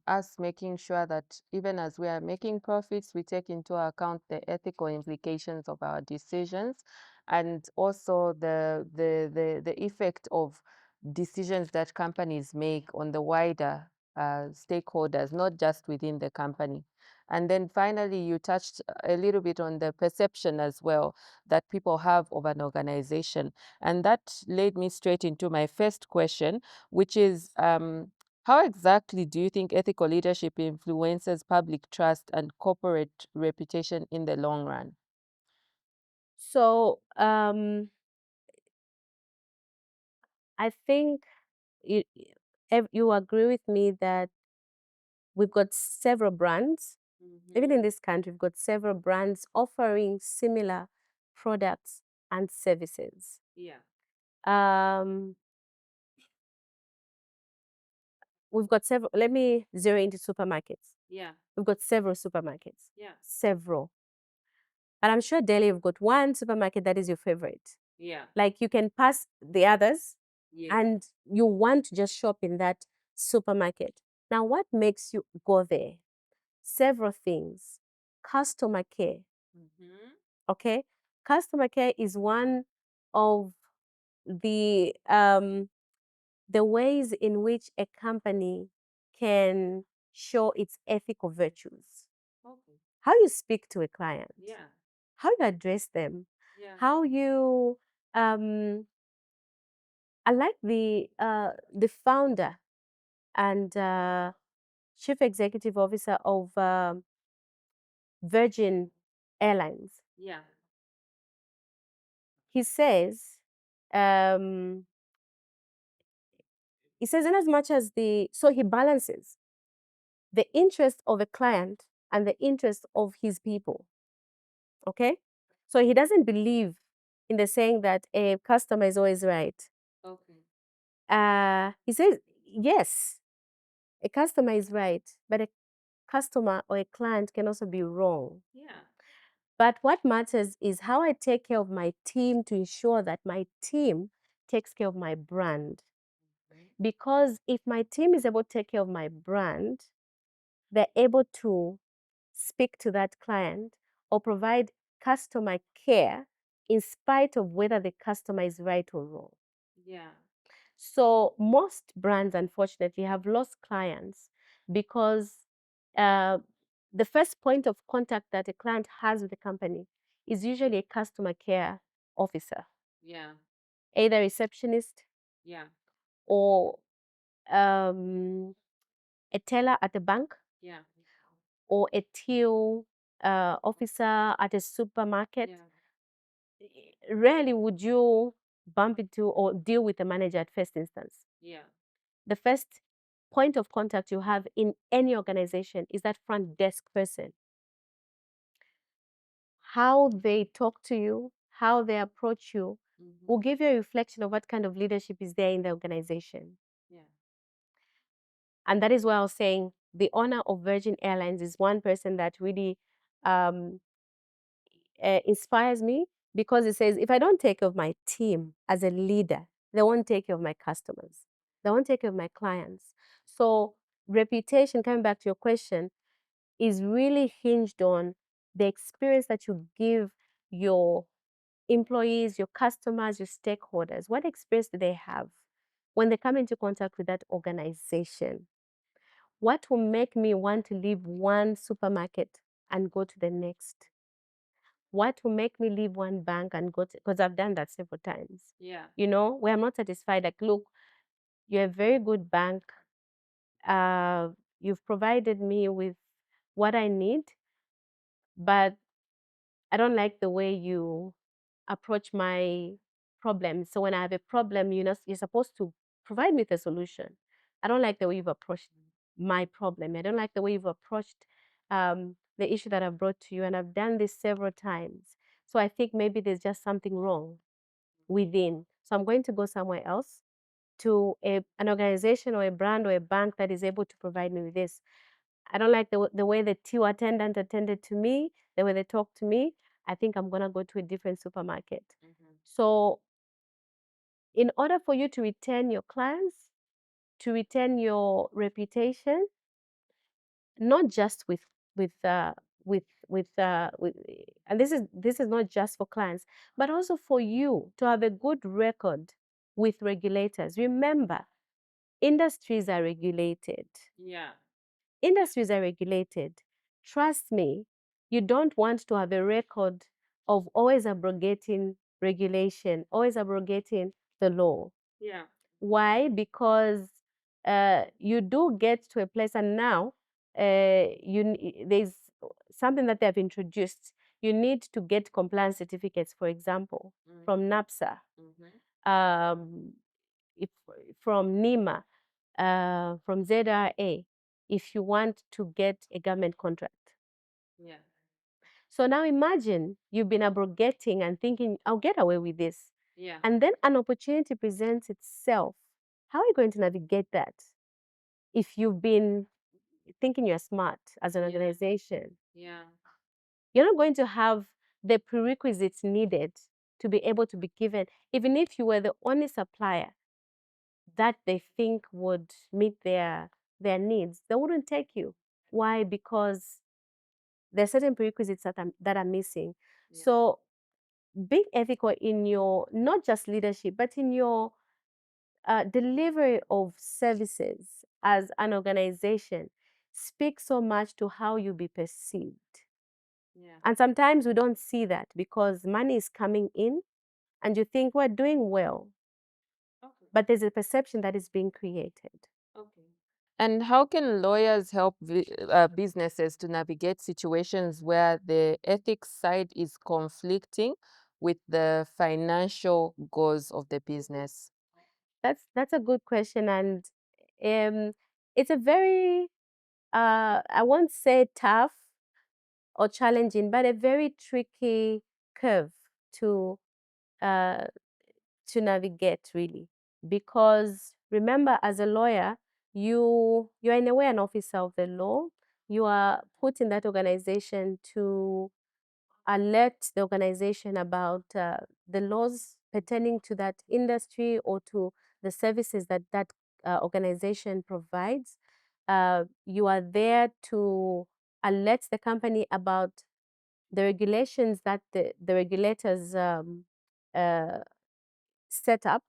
us making sure that even as we are making profits, we take into account the ethical implications of our decisions, and also the effect of decisions that companies make on the wider stakeholders, not just within the company. And then finally, you touched a little bit on the perception as well that people have of an organization. And that led me straight into my first question, which is how exactly do you think ethical leadership influences public trust and corporate reputation in the long run? So I think you, you agree with me that we've got several brands. Even in this country, we've got several brands offering similar products and services. Yeah. Um, we've got several. Let me zero into supermarkets. Yeah. We've got several supermarkets. Yeah. Several. But I'm sure Delhi, you've got one supermarket that is your favorite. Yeah. Like you can pass the others Yeah. and you want to just shop in that supermarket. Now, what makes you go there? Several things. Customer care. Okay, customer care is one of the ways in which a company can show its ethical virtues. Okay. How you speak to a client, Yeah. how you address them, Yeah. how you I like the founder and chief executive officer of Virgin Airlines. Yeah. He says, um, in as much as he balances the interest of a client and the interest of his people. Okay, so he doesn't believe in the saying that a customer is always right. Okay. He says yes, a customer is right, but a customer or a client can also be wrong. Yeah. But what matters is how I take care of my team to ensure that my team takes care of my brand. Because if my team is able to take care of my brand, they're able to speak to that client or provide customer care in spite of whether the customer is right or wrong. Yeah. So most brands, unfortunately, have lost clients because uh, the first point of contact that a client has with the company is usually a customer care officer, Yeah. either receptionist Yeah. or um, a teller at a bank Yeah. or a till officer at a supermarket. Yeah. Rarely would you bump into or deal with a manager at first instance. Yeah. The first point of contact you have in any organization is that front desk person. How they talk to you, how they approach you, will give you a reflection of what kind of leadership is there in the organization. Yeah. And that is why I was saying the owner of Virgin Airlines is one person that really um, inspires me, because it says, if I don't take care of my team as a leader, they won't take care of my customers. They won't take care of my clients. So reputation, coming back to your question, is really hinged on the experience that you give your employees, your customers, your stakeholders. What experience do they have when they come into contact with that organization? What will make me want to leave one supermarket and go to the next? What will make me leave one bank and go to, because I've done that several times. Yeah. Where I'm not satisfied. Like, look, you're a very good bank. Uh, you've provided me with what I need, but I don't like the way you approach my problem. So when I have a problem, you're supposed to provide me with a solution. I don't like the way you've approached my problem. I don't like the way you've approached the issue that I've brought to you. And I've done this several times. So I think maybe there's just something wrong within. So I'm going to go somewhere else to an organization or a brand or a bank that is able to provide me with this. I don't like the way the till attendant attended to me, the way they talked to me. I think I'm going to go to a different supermarket. So, in order for you to retain your clients, to retain your reputation, not just with and this is not just for clients, but also for you to have a good record with regulators. Remember, industries are regulated. Yeah. Industries are regulated. Trust me, you don't want to have a record of always abrogating regulation, always abrogating the law. Yeah. Why? Because you do get to a place, and now there's something that they have introduced. You need to get compliance certificates, for example, from NAPSA, um, if, from NEMA, from ZRA, if you want to get a government contract. Yeah. So now imagine you've been abrogating and thinking, I'll get away with this. Yeah. And then an opportunity presents itself. How are you going to navigate that if you've been thinking you're smart as an organization? Yeah. You're not going to have the prerequisites needed to be able to be given, even if you were the only supplier that they think would meet their needs, they wouldn't take you. Why? Because there are certain prerequisites that are missing. Yeah. So being ethical in your not just leadership, but in your delivery of services as an organization speaks so much to how you be perceived. Yeah. And sometimes we don't see that because money is coming in and you think we're doing well, Okay. but there's a perception that is being created. Okay. And how can lawyers help businesses to navigate situations where the ethics side is conflicting with the financial goals of the business? That's a good question, and it's a very I won't say tough or challenging, but a very tricky curve to uh, to navigate, really, because remember, as a lawyer, you're in a way an officer of the law. You are put in that organization to alert the organization about the laws pertaining to that industry or to the services that organization provides. You are there to alert the company about the regulations that the regulators uh, set up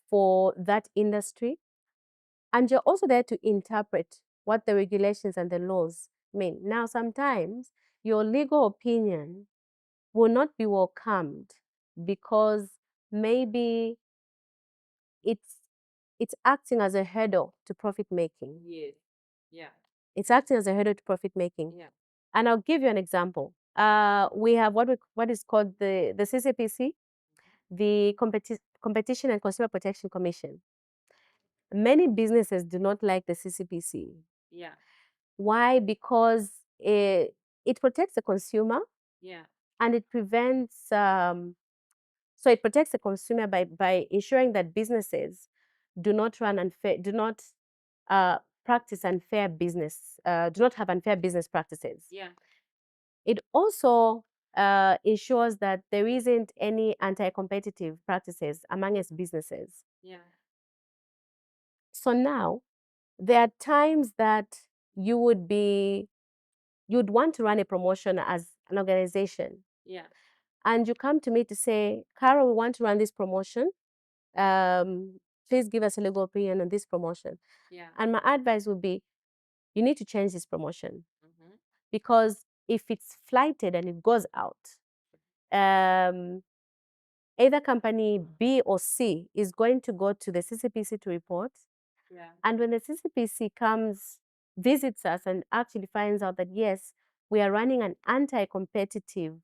for that industry. And you're also there to interpret what the regulations and the laws mean. Now, sometimes your legal opinion will not be welcomed because maybe it's it's acting as a hurdle to profit making. Yes. Yeah. It's acting as a hurdle to profit making. Yeah. And I'll give you an example. We have what is called the CCPC, the Competition and Consumer Protection Commission. Many businesses do not like the CCPC. Yeah. Why? Because it protects the consumer Yeah. and it prevents. So it protects the consumer by ensuring that businesses do not practice unfair business, do not have unfair business practices. Yeah. It also ensures that there isn't any anti-competitive practices among its businesses. Yeah. So now there are times that you'd want to run a promotion as an organization, Yeah. and you come to me to say, Carol, we want to run this promotion. Please give us a legal opinion on this promotion. Yeah. And my advice would be, you need to change this promotion. Mm-hmm. because if it's flighted and it goes out, either company B or C is going to go to the CCPC to report. Yeah. And when the CCPC comes, visits us, and actually finds out that, yes, we are running an anti-competitive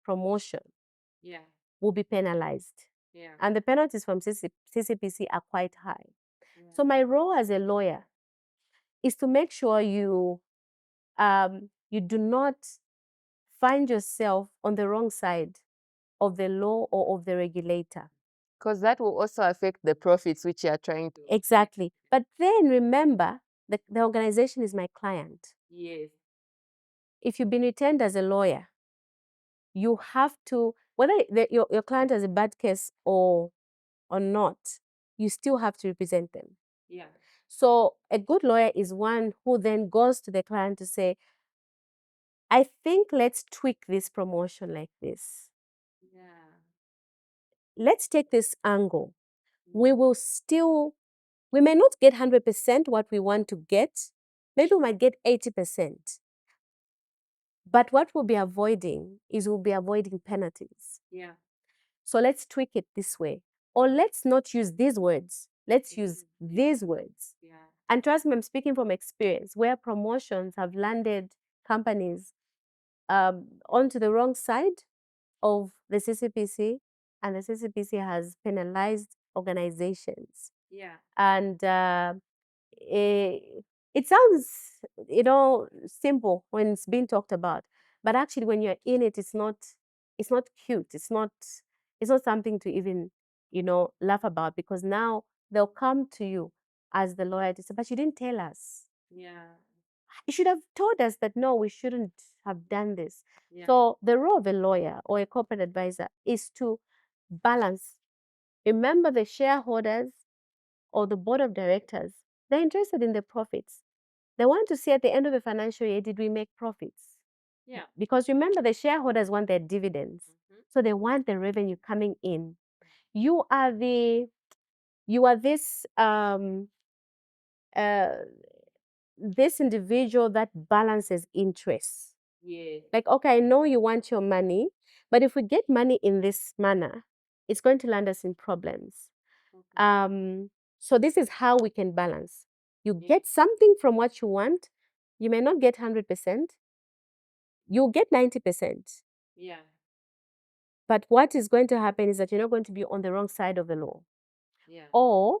promotion, Yeah. will be penalized. Yeah. And the penalties from CCPC are quite high. Yeah. So my role as a lawyer is to make sure you do not find yourself on the wrong side of the law or of the regulator. Because that will also affect the profits which you are trying to. Exactly. But then remember, the organization is my client. Yes. If you've been retained as a lawyer, you have to, whether your client has a bad case or not, you still have to represent them. Yeah. So a good lawyer is one who then goes to the client to say, I think let's tweak this promotion like this. Yeah. Let's take this angle. We may not get 100% what we want to get. Maybe we might get 80%. But what we'll be avoiding is we'll be avoiding penalties. Yeah. So let's tweak it this way. Or let's not use these words. Let's use these words. Yeah. And trust me, I'm speaking from experience where promotions have landed companies onto the wrong side of the CCPC, and the CCPC has penalized organizations. Yeah. And it sounds, simple when it's being talked about, but actually, when you're in it, it's not cute. It's not something to even, laugh about, because now they'll come to you as the lawyer to say, but you didn't tell us. Yeah. You should have told us that, no, we shouldn't have done this. Yeah. So the role of a lawyer or a corporate advisor is to balance. Remember, the shareholders or the board of directors, they're interested in the profits. They want to see at the end of the financial year, did we make profits? Yeah. Because remember, the shareholders want their dividends. So they want the revenue coming in. You are this this individual that balances interests. Yeah. Like, okay, I know you want your money, but if we get money in this manner, it's going to land us in problems. So this is how we can balance. You get something from what you want. You may not get 100%. You'll get 90%. Yeah. But what is going to happen is that you're not going to be on the wrong side of the law. Yeah. Or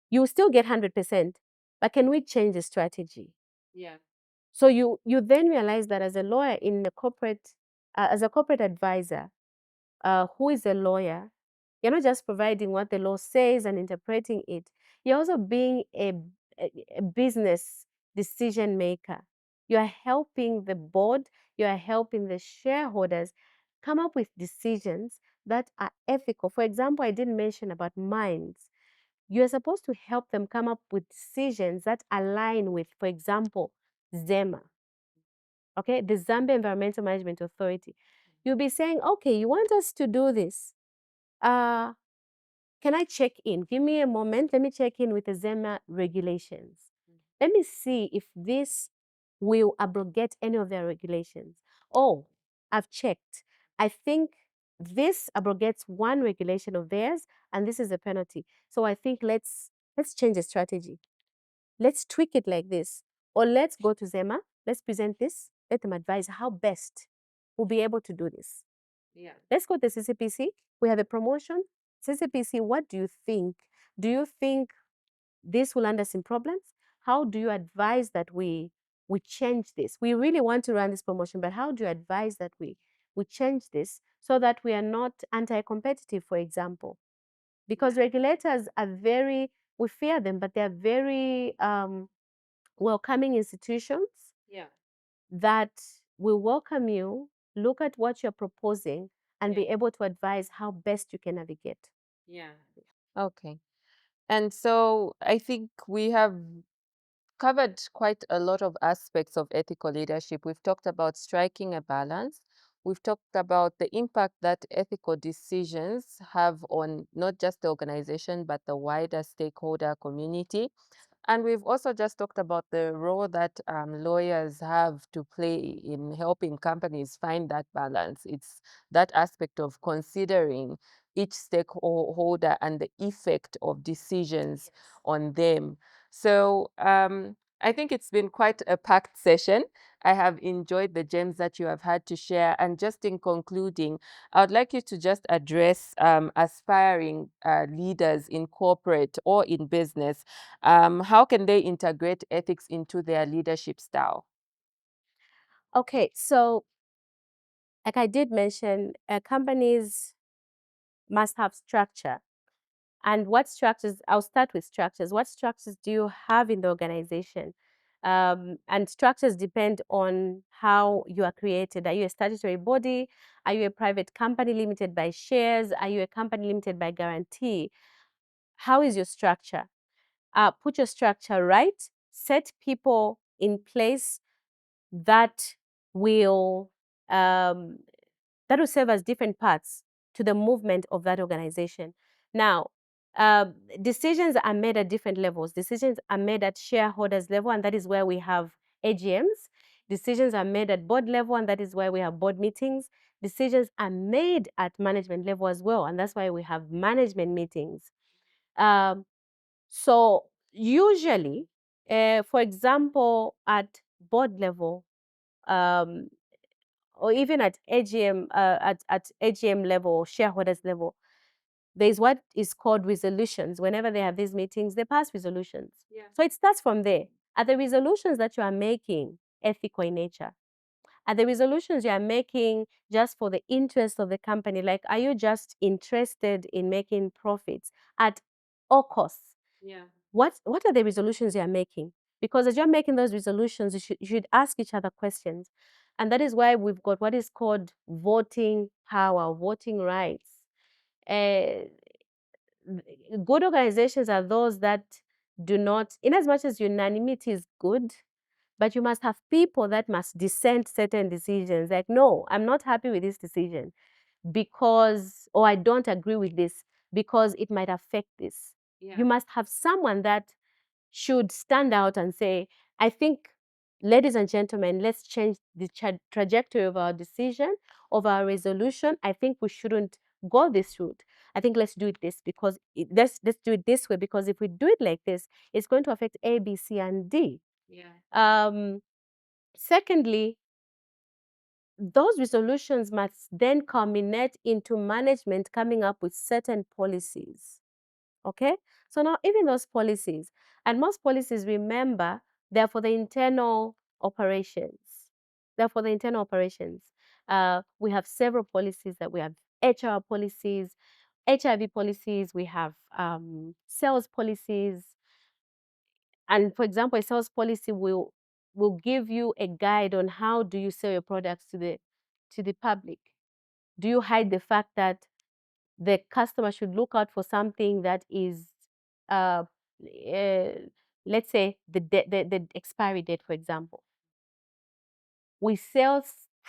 you still get 100%, but can we change the strategy? Yeah. So you then realize that as a lawyer in the corporate, as a corporate advisor, who is a lawyer, you're not just providing what the law says and interpreting it. You're also being a business decision maker. You are helping the board, you are helping the shareholders come up with decisions that are ethical. For example, I didn't mention about mines. You're supposed to help them come up with decisions that align with, for example, ZEMA, okay, the Zambia Environmental Management Authority. You'll be saying, okay, you want us to do this. Can I check in? Give me a moment. Let me check in with the ZEMA regulations. Let me see if this will abrogate any of their regulations. Oh, I've checked. I think this abrogates one regulation of theirs, and this is a penalty. So I think let's change the strategy. Let's tweak it like this. Or let's go to ZEMA. Let's present this. Let them advise how best we'll be able to do this. Yeah. Let's go to CCPC. We have a promotion. CCPC, what do you think? Do you think this will land us in problems? How do you advise that we change this? We really want to run this promotion, but how do you advise that we change this so that we are not anti-competitive, for example? Because regulators are we fear them, but they're very welcoming institutions. Yeah. That will welcome you, look at what you're proposing, and be able to advise how best you can navigate. Yeah. Okay. And so I think we have covered quite a lot of aspects of ethical leadership. We've talked about striking a balance. We've talked about the impact that ethical decisions have on not just the organization, but the wider stakeholder community. And we've also just talked about the role that lawyers have to play in helping companies find that balance. It's that aspect of considering each stakeholder and the effect of decisions on them. So I think it's been quite a packed session. I have enjoyed the gems that you have had to share. And just in concluding, I would like you to just address aspiring leaders in corporate or in business. How can they integrate ethics into their leadership style? Okay, so like I did mention, companies must have structure. And what structures, I'll start with structures. What structures do you have in the organization? And structures depend on how you are created. Are you a statutory body? Are you a private company limited by shares? Are you a company limited by guarantee? How is your structure? Put your structure right, set people in place that will um, that will serve as different parts to the movement of that organization. Now, decisions are made at different levels. Decisions are made at shareholders level, and that is where we have AGMs. Decisions are made at board level, and that is why we have board meetings. Decisions are made at management level as well, and that's why we have management meetings. Um, so usually, for example, at board level, um, or even at AGM, at AGM level, shareholders level, there's what is called resolutions. Whenever they have these meetings, they pass resolutions. Yeah. So it starts from there. Are the resolutions that you are making ethical in nature? Are the resolutions you are making just for the interest of the company? Like, are you just interested in making profits at all costs? Yeah. What are the resolutions you are making? Because as you're making those resolutions, you should ask each other questions. And that is why we've got what is called voting power, voting rights. Uh, Good organizations are those that do not, in as much as unanimity is good, but you must have people that must dissent certain decisions. Like, no, I'm not happy with this decision because, or I don't agree with this because it might affect this. Yeah. You must have someone that should stand out and say, I think, ladies and gentlemen, let's change the trajectory of our decision, of our resolution. I think we shouldn't go this route. I think let's do it this because let's do it this way, because if we do it like this, it's going to affect A, B, C, and D. Yeah. Secondly, those resolutions must then culminate into management coming up with certain policies. Okay? So now even those policies, and most policies, remember, they're for the internal operations. They're for the internal operations. We have several policies that we have HR policies, HIV policies, we have sales policies. And for example, a sales policy will give you a guide on how do you sell your products to the public. Do you hide the fact that the customer should look out for something that is, uh, uh, let's say, the expiry date, for example? We sell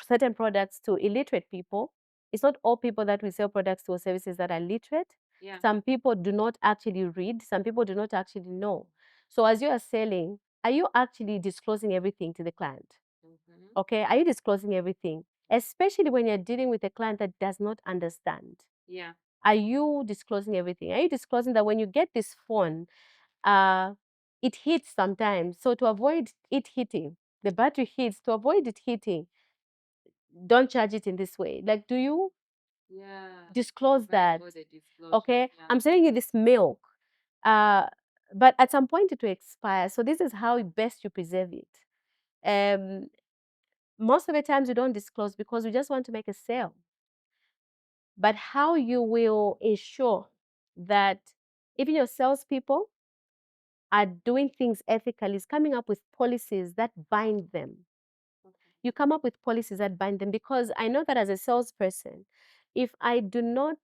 certain products to illiterate people. It's not all people that we sell products to or services that are literate. Yeah. Some people do not actually read. Some people do not actually know. So as you are selling, are you actually disclosing everything to the client? Okay, are you disclosing everything? Especially when you're dealing with a client that does not understand. Yeah. Are you disclosing everything? Are you disclosing that when you get this phone, uh, it hits sometimes? So to avoid it hitting, the battery hits, to avoid it hitting, don't charge it in this way. Like, do you disclose that? Okay, yeah. I'm selling you this milk, but at some point it will expire. So this is how best you preserve it. Um, most of the times we don't disclose because we just want to make a sale. But how you will ensure that even your salespeople are doing things ethically is coming up with policies that bind them. Okay. You come up with policies that bind them, because I know that as a salesperson, if I do not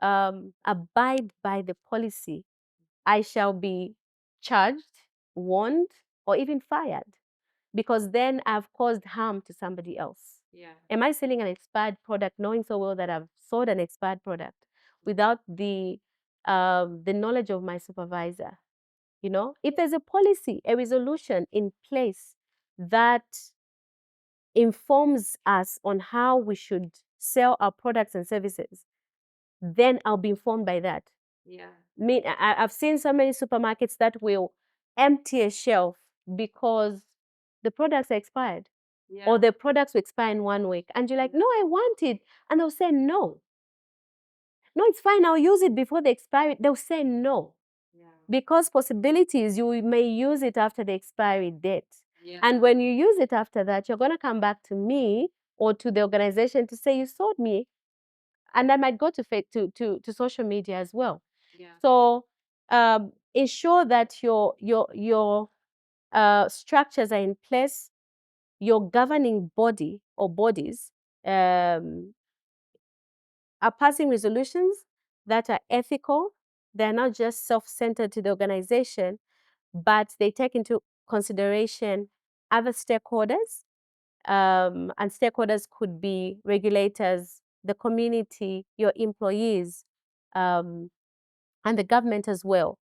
abide by the policy, I shall be charged, warned, or even fired, because then I've caused harm to somebody else. Yeah. Am I selling an expired product knowing so well that I've sold an expired product without the knowledge of my supervisor? If there's a policy, a resolution in place that informs us on how we should sell our products and services, then I'll be informed by that. Yeah. I've seen so many supermarkets that will empty a shelf because the products are expired, or the products will expire in 1 week. And you're like, no, I want it. And they'll say, no, it's fine. I'll use it before the expiry. They'll say no. Because possibilities, you may use it after the expiry date. And when you use it after that, you're going to come back to me or to the organization to say you sold me. And I might go to social media as well. So ensure that your structures are in place, your governing body or bodies um, are passing resolutions that are ethical. They're not just self-centered to the organization, but they take into consideration other stakeholders. And stakeholders could be regulators, the community, your employees, um, and the government as well.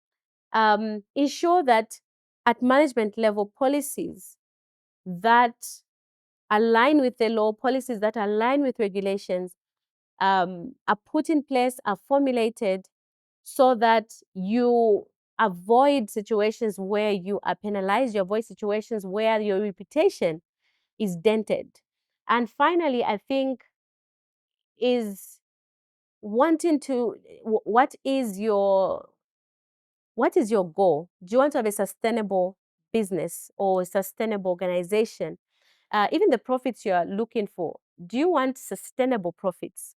Ensure that at management level, policies that align with the law, policies that align with regulations, are put in place, are formulated so that you avoid situations where you are penalized, you avoid situations where your reputation is dented. And finally, I think is wanting to, what is your goal? Do you want to have a sustainable business or a sustainable organization? Even the profits you are looking for, do you want sustainable profits?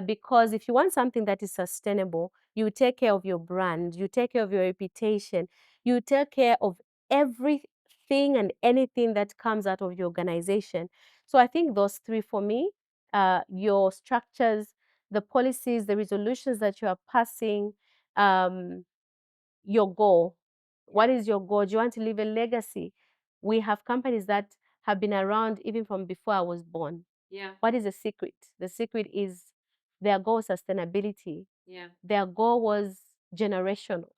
Because if you want something that is sustainable, you take care of your brand, you take care of your reputation, you take care of everything and anything that comes out of your organization. So I think those three for me, your structures, the policies, the resolutions that you are passing, um, your goal. What is your goal? Do you want to leave a legacy? We have companies that have been around even from before I was born. What is the secret? The secret is their goal was sustainability. Their goal was generational.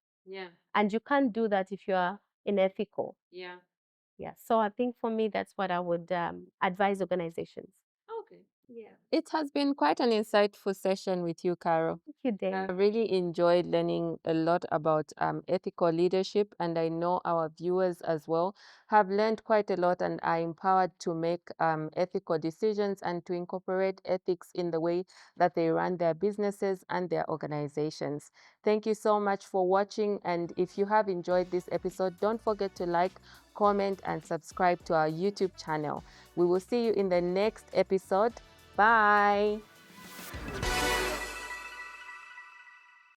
And you can't do that if you are unethical. Yeah. So I think for me, that's what I would advise organizations. Okay. It has been quite an insightful session with you, Carol. Thank you, Dave. I really enjoyed learning a lot about ethical leadership, and I know our viewers as well have learned quite a lot and are empowered to make ethical decisions and to incorporate ethics in the way that they run their businesses and their organizations. Thank you so much for watching, and if you have enjoyed this episode, don't forget to like, comment, and subscribe to our YouTube channel. We will see you in the next episode. Bye.